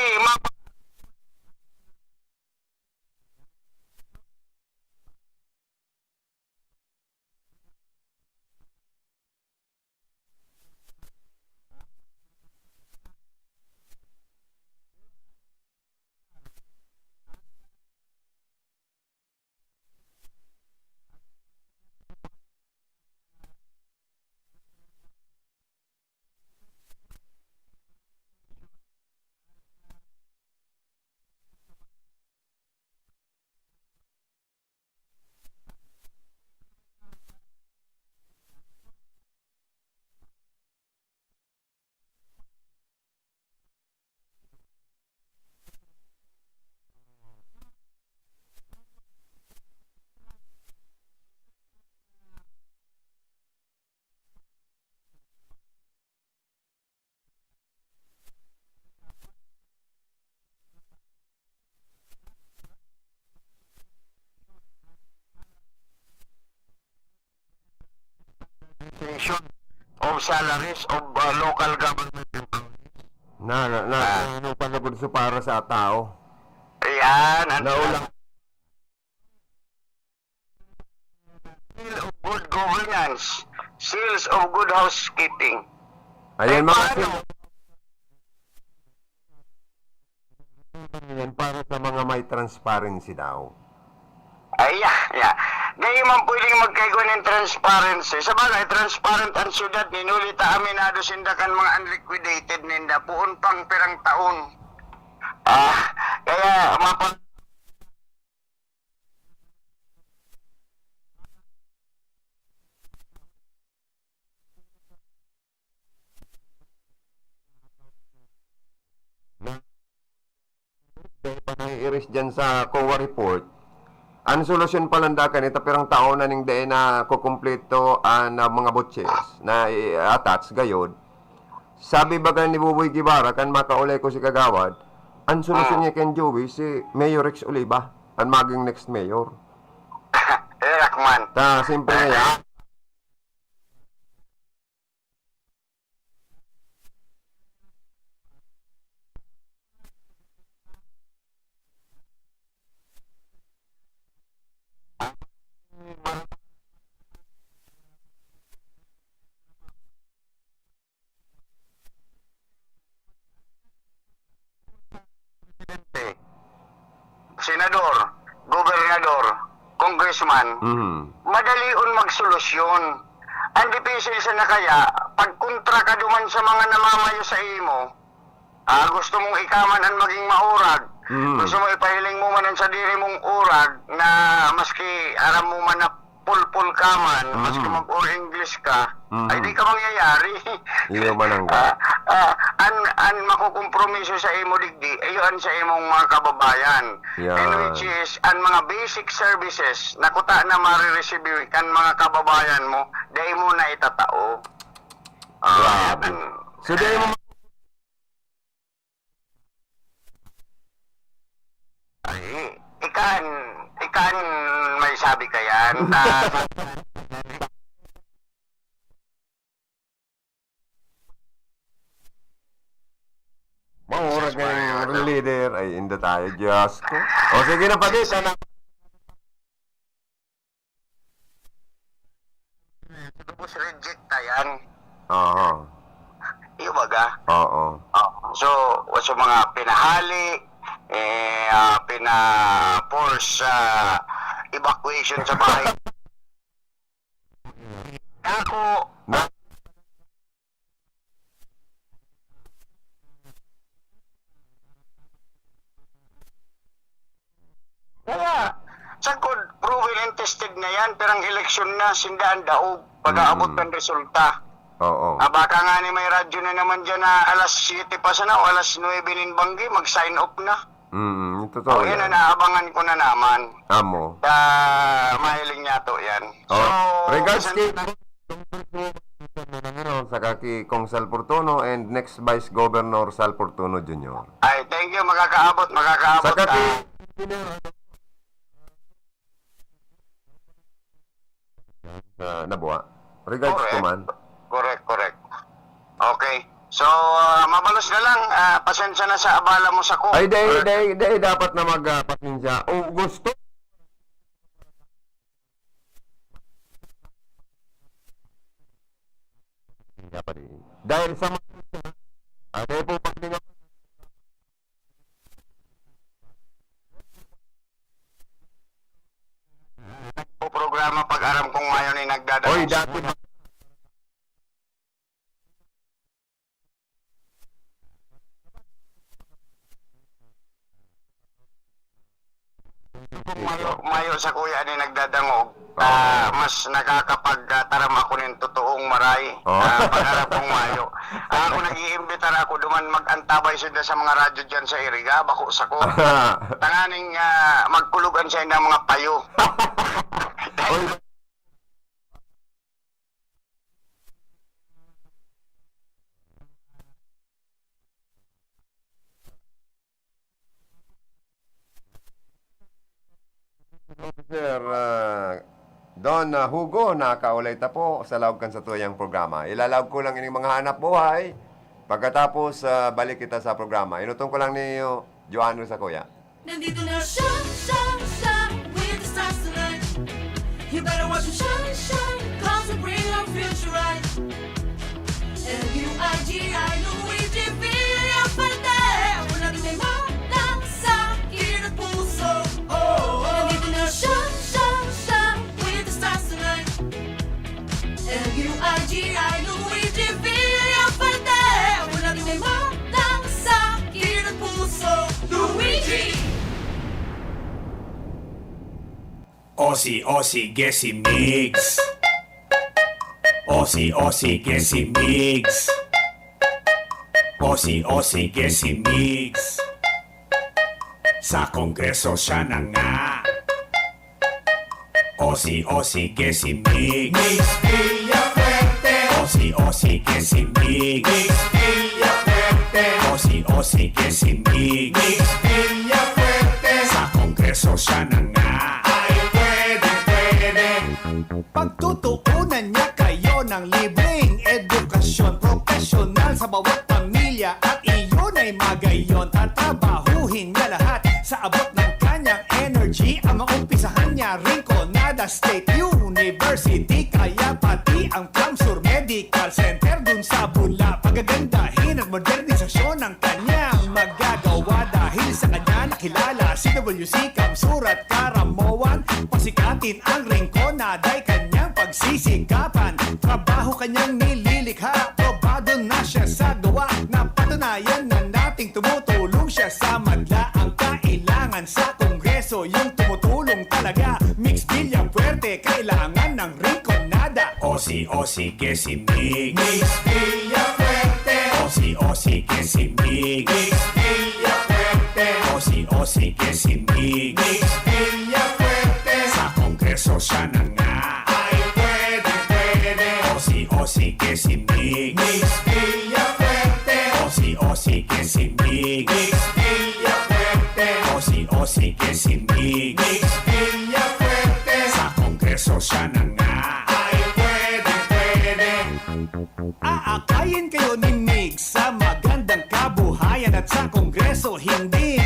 of salaries of local government employees. Panagod sa para sa tao. Ayan, Naulang. seal of good governance, seals of good housekeeping. Ayan mga Paano? yan para sa mga may transparency daw. Ay, yeah. Ngayon man pwedeng magkaigo ng transparency. Sa bagay, transparent ang syudad. Ninulita aminado sindakan mga unliquidated ninda. Puon pang pirang taon. Kaya mapag... I-erase dyan sa COA report. Ang solusyon palanda kanita pirang taon na ning day na kukumpleto na mga botches na attach gayod. Sabi ba ni Buboy Gibara kan makaulay ko si Kagawad, ang solusyon niya ken Joey si Mayor Rex Oliva, ang maging next mayor. Rakman. Ta simple na yan. Senador, gobernador, congressman, madaliun magsolusyon. Ang dipisil sa nakaya, pagkontra ka duman sa mga namamayo sa imo, gusto mong ikaman ang maging maurag, gusto mo ipahiling mo man ang sa diri mong urag na maski aram mo man na pulpul ka man, maski mag-or English ka, ay di ka mangyayari. Iyo manangga. An makukompromiso sa imo digdi, ayon sa imong mga kababayan. Yeah. And which is, ang mga basic services na kuta na marireceive kan mga kababayan mo, dahil mo na itatao. Grabe. So dahil mo Ay, ikan may sabi ka yan. maurag ng leader ay hindi tayo, Diyos ko. O sige na pati, sana. Tapos reject ta yan. Oo. Iyo baga? Oo. So, sa mga pinahali, pina-force evacuation sa bahay. Ako, kaya, sagod, proven and tested na yan, perang eleksyon na, sindaan daog, pag-aabot ng resulta. Oo. Baka nga ni may radyo na naman dyan na alas 7 pa sana o alas 9 ninbanggi, mag-sign off na. Totoo Yan yan. na naabangan ko na naman. Amo. Mahiling niya to yan. So, Regards kay sa kaki Kong Sal Portono and next Vice Governor Sal Portono Jr. Ay, thank you, makakaabot. Sa kaki nabuha. Regards ko man. Correct. Okay. So, mabalos na lang. Pasensya na sa abala mo sa ko. Ay, day, dapat na magpatin siya. O gusto. Dahil sa dahil po paglingaw. O programa pag-aram kong mayon ay nagdadala. Oy, dati Kung mayo sa kuya ni nagdadangog, mas nakakapagtaram ako ng totoong maray. Pag-arap kong mayo. Ako nag-iimbitar ako duman mag-antabay sila sa mga radyo dyan sa Iriga, bako sa ko. Tanganing magkulugan sa ng mga payo. Officer Don Hugo, nakaulay ta po sa lawag kan sa tuyang programa. Ilalawag ko lang ining mga hanap buhay. Pagkatapos, balik kita sa programa. Inutong ko lang ni Joanno sa kuya. Nandito na shine with the stars tonight. You better watch them shine, cause we bring our future right. L-U-I-G-I, Luigi Villafarte. Una din may matang sa akin at puso. Nandito na shine with the stars tonight. L-U-I-G-I, Luigi Villafarte. Una din may matang sa akin at puso. Luigi! Ossie, Gessi Mix. Ossie, Gessi Mix. Ossie, Gessi Mix. Sa kongreso siya na nga. Ossie, Gessi Mix. Mix Villafuerte. Ossie, Gessi Mix. Mix Villafuerte. Ossie, Gessi Mix. Mix Villafuerte. Sa kongreso siya na nga. Pagtutuunan niya kayo ng libreng edukasyon profesional sa bawat pamilya at iyon ay magayon. Tatrabahuhin niya lahat sa abot ng kanyang energy. Ang maumpisahan niya Rinconada State University, kaya pati ang Camsur Medical Center dun sa Bula. Pagagandahin at modernisasyon ng kanyang magagawa dahil sa kanya nakilala si WC Camsur at Karamoan. Pasikatin ang Rinconada ay kanyang pagsisikapan. Trabaho kanyang nililikha, probado na siya sa gawa. Napatunayan na nating tumutulong siya sa madla. Ang kailangan sa kongreso, yung tumutulong talaga. Mix Villafuerte, kailangan ng Rinconada. Ossie, Gessi Mix. Mix Villafuerte. Ossie, Gessi Mix. Mix Villafuerte. Ossie, Gessi Mix. Mix Villafuerte. Sa kongreso siya na nga. Ay pwede. Ossie, Gessi Mix. Mix Villafuerte. Ossie, Gessi Mix. Mix Villafuerte. Ossie, Gessi Mix. Mix Villafuerte. Sa kongreso siya na nga. Ay pwede. Aakayin kayo ni Mix sa magandang kabuhayan at sa kongreso hindi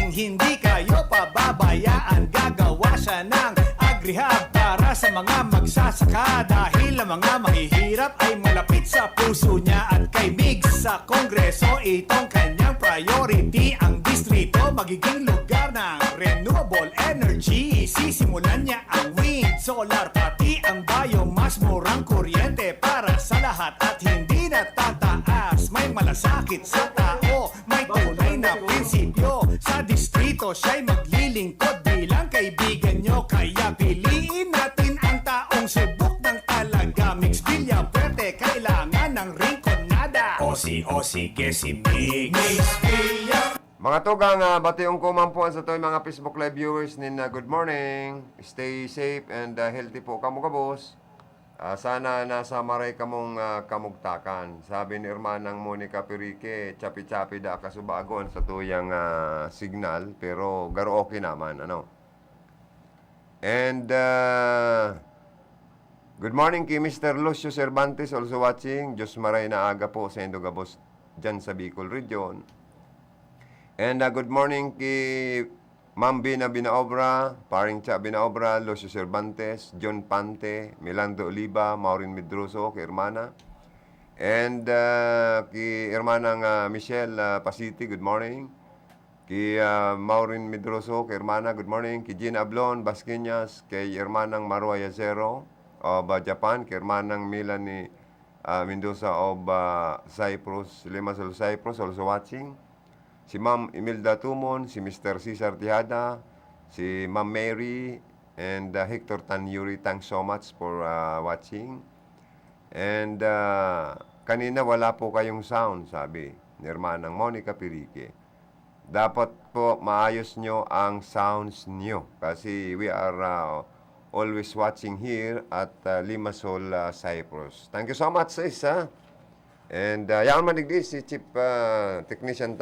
kayo pababayaan. Gagawa siya ng agrihab para sa mga magsasaka dahil ang mga mahihirap ay malapit sa puso niya. At kay Mix sa kongreso, itong kanyang priority. Ang distrito magiging lugar ng renewable energy. Sisimulan niya ang wind, solar, pati ang biomass. Murang kuryente para sa lahat at hindi na tataas. May malasakit sa tao, may tunay na prinsipyo. Sa distrito siya'y maglilingkod bilang kaibigan nyo. Kaya piliin natin ang taong subok ng talaga. Mix Villafuerte, kailangan ng Rinconada. Ossie, Gessi Mix. Mix Villafuerte. Mga tugang, bationg kumampuan sa to'y mga Facebook Live viewers nin good morning. Stay safe and healthy po kamo kabos. Sana nasa maray kamong kamugtakan. Sabi ni Hermanang Monica Perique, chapi-chapi da kasubagon sa tuyang signal, pero garo okay naman, ano. And good morning kay Mr. Lucio Cervantes, also watching. Diyos maray na aga po sa Indogabos dyan sa Bicol Region. And good morning kay Ma'am Bina Binaobra, Paring Cha Binaobra, Lucio Cervantes, John Pante, Milando Oliva, Maureen Medroso, kay Hermana. And kay Hermanang Michelle Pasiti, good morning. Kay Maureen Medroso, kay Hermana, good morning. Kay Gina Ablon, Basquinas, kay Hermanang Marua Yazero of Japan, kay Hermanang Melanie Mendoza of Cyprus, Limassol, Cyprus, also watching. Si Ma'am Imelda Tumon, si Mr. Cesar Tijada, si Ma'am Mary, and Hector Tanyuri, thanks so much for watching. And kanina wala po kayong sound, sabi ni Hermanang Monica Perique. Dapat po maayos nyo ang sounds nyo kasi we are always watching here at Limassol, Cyprus. Thank you so much, sis, ha? And yan madigdi si Chief Technician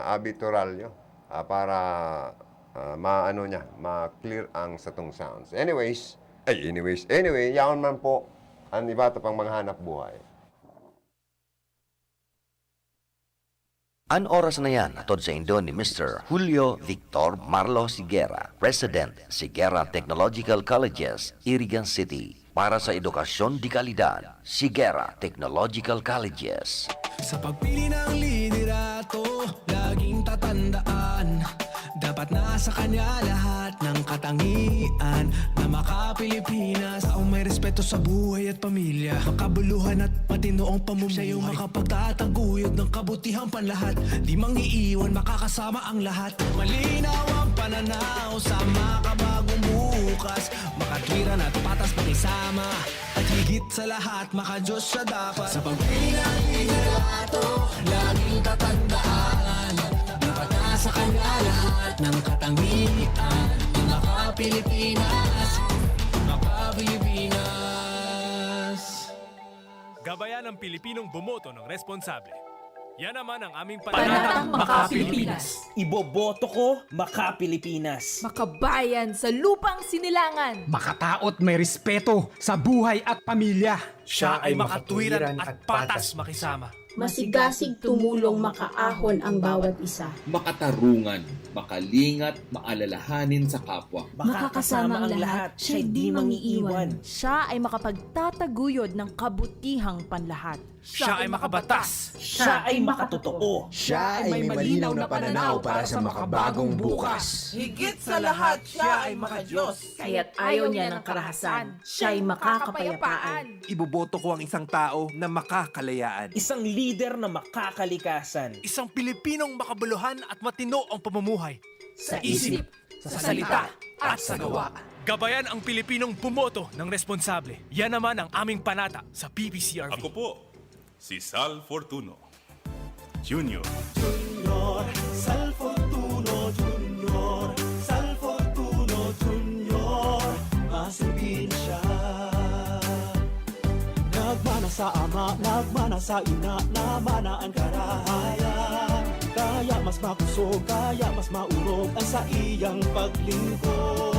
Abi Toralio para ma-clear ang satong sounds. Anyways, Anyway, yaon man po ang iba pang mga hanap buhay. An oras na yan atod sa Indo ni Mr. Julio Victor Marlo Siguera, President, Siguera Technological Colleges, Irigan City. Para sa edukasyon di kalidad, Siguera Technological Colleges. Sa pagpili ng liderato, laging tatandaan, dapat nasa kanya lahat ng katangian na maka-Pilipinas. Taong may respeto sa buhay at pamilya, makabuluhan at matinoong pamumuhay. Siya yung makapagtataguyod ng kabutihang panlahat, di mangiiwan, makakasama ang lahat. Malinaw ang pananaw sa makabagong bukas, makatwiran at patas pakisama, at higit sa lahat, maka-Diyos siya dapat. Sa pagpili ng liderato, laging tatandaan, dapat nasa kanya lahat ng katangian, maka-Pilipinas, maka-Pilipinas. Gabayan ng Pilipinong bumoto ng responsable. Yan naman ang aming Panatang Maka-Pilipinas. Iboboto ko, Maka-Pilipinas. Makabayan sa lupang sinilangan. Makataot may respeto sa buhay at pamilya. Siya ay makatwiran at patas makisama. Masigasig tumulong makaahon ang bawat isa. Makatarungan, makalingat, maalalahanin sa kapwa. Makakasama ang lahat, siya'y di mangiiwan. Siya ay makapagtataguyod ng kabutihang panlahat. Siya ay makabatas. Siya ay makatotoo. Siya ay may malinaw na pananaw para sa makabagong bukas. Higit sa lahat, siya ay maka-Diyos. Kaya't ayaw niya ng karahasan, siya'y makakapayapaan. Iboboto ko ang isang tao na makakalayaan. Isang leader na makakalikasan. Isang Pilipinong makabuluhan at matino ang pamumuhay. Sa isip, sa salita, at sa gawa. Gabayan ang Pilipinong bumoto ng responsable. Yan naman ang aming panata sa PPCRV. Ako po, si Sal Fortuno Jr. Sal Fortuno Jr. Sal Fortuno Jr. Masintin siya. Nagmana sa ama, nagmana sa ina, namana ang karahayan. Kaya mas makusog, kaya mas maurog ang sa iyang paglingkod.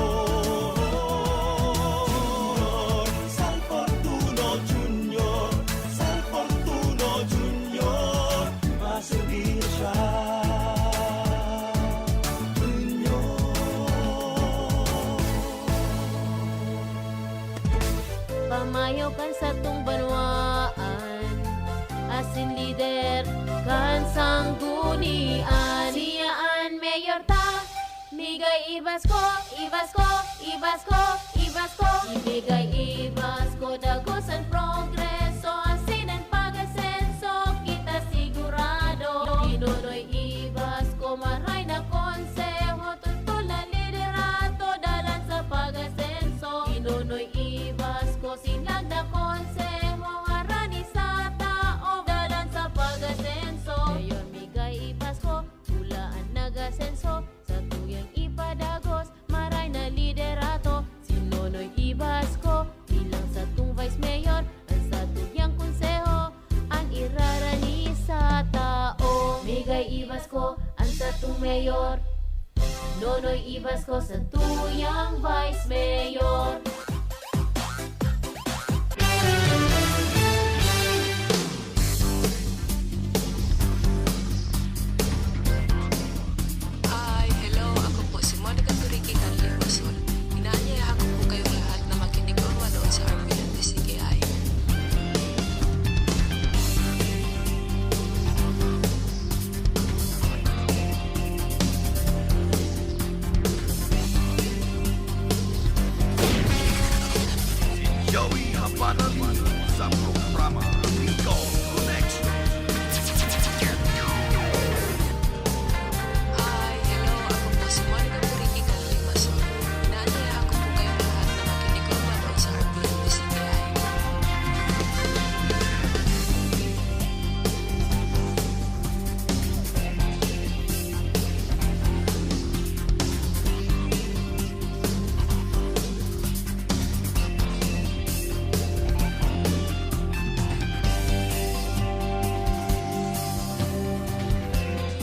Sal Fortuno Jr. Sal Fortuno Jr. Masintin siya. Pamayaw kan sa tung banwaan, asin lider kan sanggunian. Siyaan mayor ta, migay ibas ko, ibas ko, ibas ko, ibas ko. Ibigay ibas ko, dagosan progreso, asinan pag-asenso, kita sigurado. Pinunoy ibas ko, maray na konseho, tutol na liderato, dalan sa pag-asenso. Pinunoy ibas ko, sinag na konseho, harani sa tao, dalan sa pag-asenso. Ngayon migay ibas ko, hulaan nag-asenso, sa tuyang ipadagos, maray na liderato. Sinunoy ibas ko, bilang sa tung vice mayor, ang sa tuyang konseho, ang irarani sa tao. Migay ibas ko, ang sa tung mayor, Nonoy ibas ko sa tuyang vice mayor. Hi, hello. Ako po si Monica Turiki Carlimasol. Inaanyayahan ko po kayong lahat na makinig o manood sa RP ng DCKI. Joey Habanali sa programa Rico Connection. Hi, hello. Ako po si Monica Turiki Carlimasol. Inaanyayahan ko po kayong lahat na makinig o manood sa RP ng DCKI.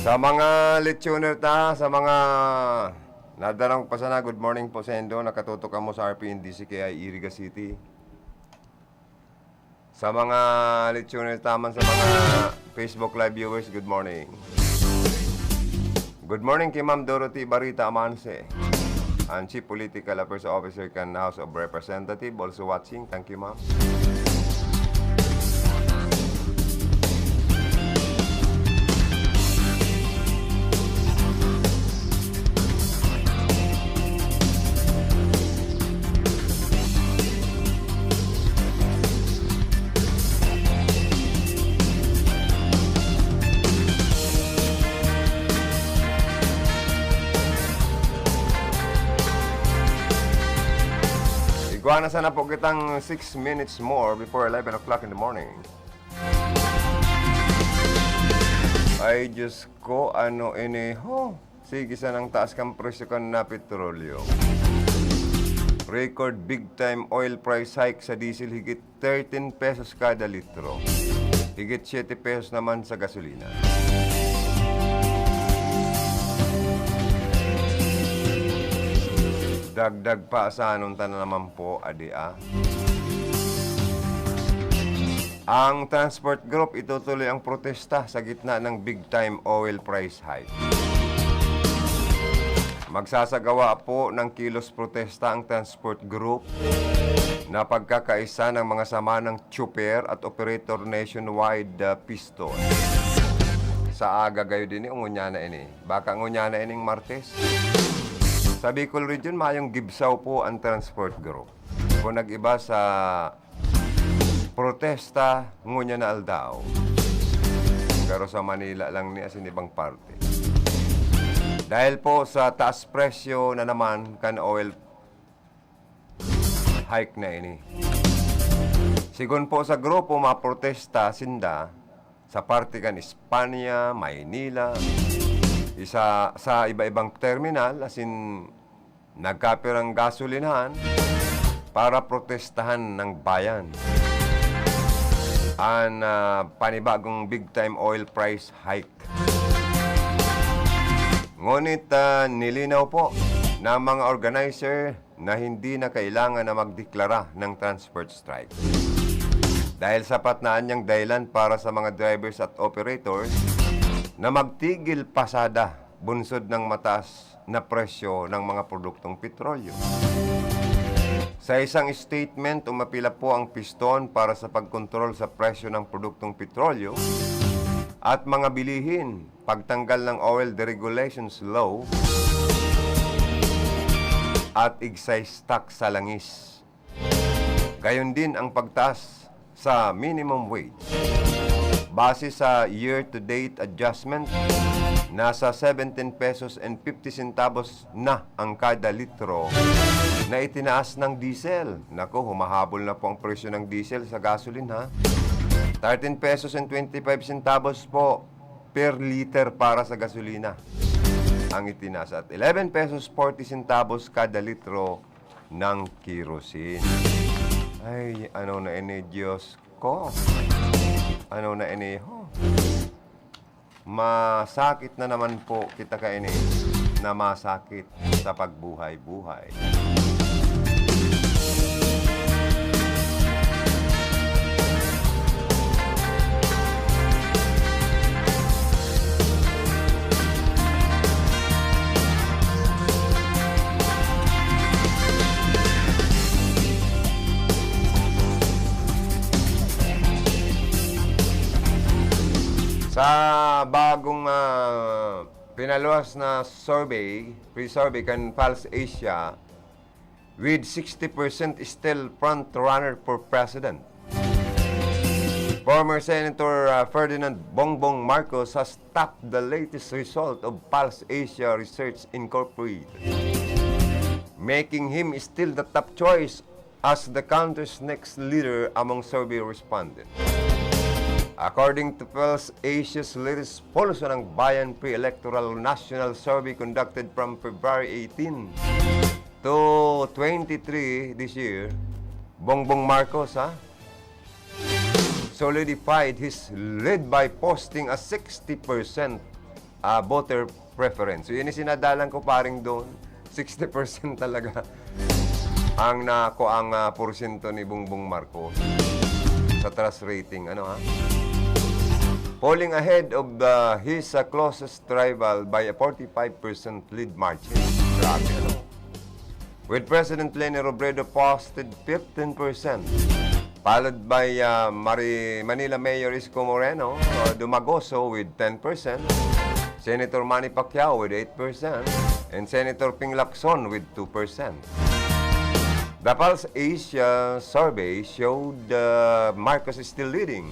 Sa mga lechoner ta, sa mga Nadarang pa sana, good morning po Sendo, nakatutok mo sa RPNDCKI Iriga City. Sa mga leksyoner taman sa mga Facebook Live viewers, good morning. Good morning kay Ma'am Dorothy Barita Amanse, ang Chief Political Affairs Officer kan House of Representatives, also watching. Thank you, Ma'am. Iguana sana po kitang 6 minutes more before 11 o'clock in the morning. Ay, Diyos ko, ano ini ho? Sige, sanang taas kang presyo kan na petrolyo. Record big time oil price hike sa diesel, higit 13 pesos kada litro. Higit 7 pesos naman sa gasolina. Dagdag pa sa anong tanan naman po, adia. Ang transport group itutuloy ang protesta sa gitna ng big time oil price hike. Magsasagawa po ng kilos protesta ang transport group na pagkakaisa ng mga sama ng tsuper at operator nationwide piston. Sa aga gayo din ungunya na ini. Baka ngunya na ining Martes. Sa Bicol Region, mayong Gibsaw po ang transport group. Kung nag-iba sa protesta, ngunya na Aldao. Pero sa Manila lang ni asin ibang parte. Dahil po sa taas presyo na naman kan oil hike na ini. Sigun po sa grupo, maprotesta sinda sa parte kan Espanya, Maynila, isa sa iba-ibang terminal, asin nagkapirang gasolinahan para protestahan ng bayan ang panibagong big time oil price hike. Ngunit nilinaw po ng mga organizer na hindi na kailangan na magdeklara ng transport strike. Dahil sapat na anyang dahilan para sa mga drivers at operators na magtigil pasada bunsod ng mataas na presyo ng mga produktong petrolyo. Sa isang statement, umapila po ang piston para sa pagkontrol sa presyo ng produktong petrolyo at mga bilihin, pagtanggal ng oil deregulations law at excise tax sa langis. Gayon din ang pagtaas sa minimum wage. Base sa year-to-date adjustment, nasa 17 pesos and 50 centavos na ang kada litro na itinaas ng diesel. Nako, humahabol na po ang presyo ng diesel sa gasoline, ha? 13 pesos and 25 centavos po per liter para sa gasolina ang itinaas at 11 pesos 40 centavos kada litro ng kerosene. Ay, ano na ini, Diyos ko? Ano na ini, ho? Masakit na naman po kita kaini na masakit sa pagbuhay-buhay. Sa bagong pinaluwas na survey, pre-survey kan Pulse Asia, with 60% still front runner for president. Former Senator Ferdinand Bongbong Marcos has topped the latest result of Pulse Asia Research Incorporated, making him still the top choice as the country's next leader among survey respondents. According to Pulse Asia's latest polls ng Bayan Pre-Electoral National Survey conducted from February 18 to 23 this year, Bongbong Marcos solidified his lead by posting a 60% voter preference. So yun yung sinadalan ko paring doon. 60% talaga ang porsyento ni Bongbong Marcos sa trust rating. Ano ha? Polling ahead of his closest rival by a 45% lead margin. Grabe, ano? With President Leni Robredo posted 15%, followed by Manila Mayor Isko Moreno Dumagoso with 10%, Senator Manny Pacquiao with 8%, and Senator Ping Lacson with 2%. The Pulse Asia survey showed Marcos is still leading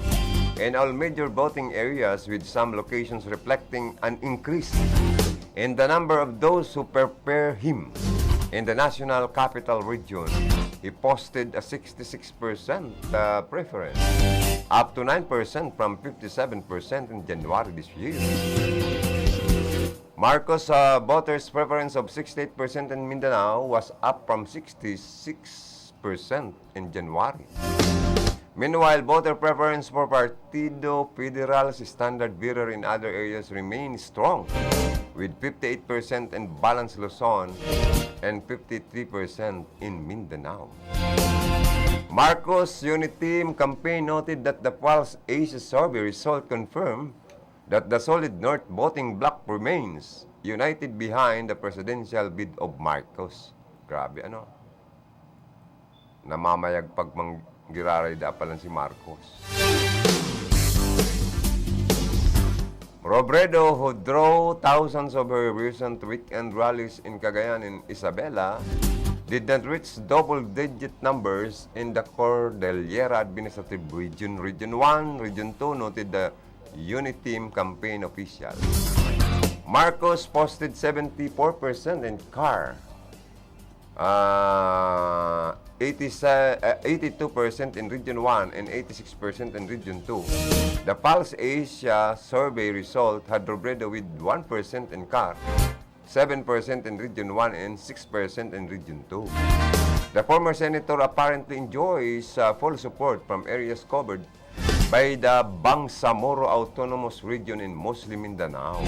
in all major voting areas, with some locations reflecting an increase in the number of those who prepare him. In the National Capital Region, he posted a 66% preference, up to 9% from 57% in January this year. Marcos' voters' preference of 68% in Mindanao was up from 66% in January. Meanwhile, voter preference for Partido Federal's standard bearer in other areas remains strong, with 58% in Balance Luzon and 53% in Mindanao. Marcos' Unit Team campaign noted that the Pulse Asia survey result confirmed that the solid North voting bloc remains united behind the presidential bid of Marcos. Grabe, ano? Namamayag pag girarayda pa lang si Marcos. Robredo, who drew thousands of her recent weekend rallies in Cagayan and Isabela, did not reach double-digit numbers in the Cordillera Administrative Region. Region 1, Region 2, noted the Unit Team campaign official. Marcos posted 74% in CAR, 82% in Region 1 and 86% in Region 2. The Pulse Asia survey result had Robredo with 1% in CAR, 7% in Region 1 and 6% in Region 2. The former senator apparently enjoys full support from areas covered by the Bangsamoro Autonomous Region in Muslim Mindanao,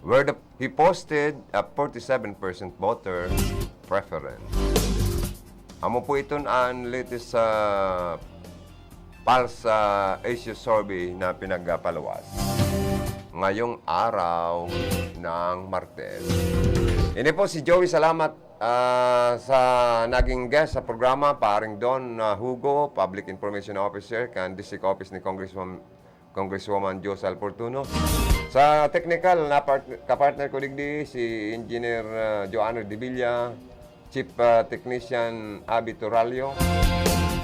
where he posted a 47% voter preference. Amo po ito ang latest Pulse Asia survey na pinagpalawas ngayong araw ng Martes. Ini po si Joey, salamat sa naging guest sa programa, paring Don Hugo, Public Information Officer, kan District Office ni Congresswoman Josal Portuno. Sa technical, kapartner ko digdi si Engineer Joanna Divilla, Chief Technician Abby Turalio.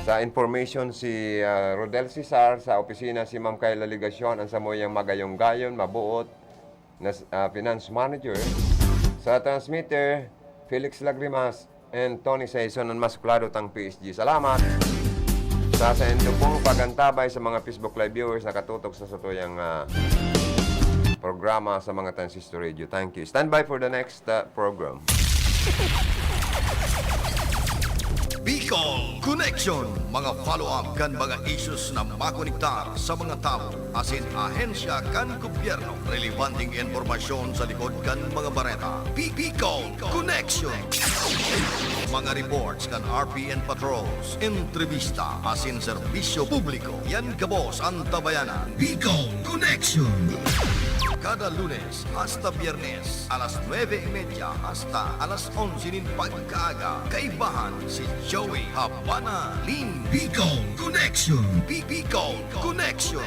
Sa information si Rodel Cesar, sa opisina si Ma'am Kayla Ligasyon, ang samoyang magayong-gayon, mabuot na Finance Manager. Sa transmitter, Felix Lagrimas and Tony Saison, ang masuklado tang PSG. Salamat sa endo pong pagantabay sa mga Facebook Live viewers na katutok sa satuyang programa sa mga Transistor Radio. Thank you. Stand by for the next program. Bicol Connection, mga follow-up kan mga issues na makonektar sa mga tao, asin ahensya kan gobyerno, relevanteng informasyon sa likod kan mga bareta. Bicol Connection, mga reports kan RPN patrols, entrevista, asin serbisyo publiko. Yan kabos ang tabayanan. Bicol Connection, kada Lunes hasta Biyernes, alas 9:30 hasta alas 11 pagkaaga. Kaibahan si Joey Habana Lin. Bicol Connection. Bicol Connection.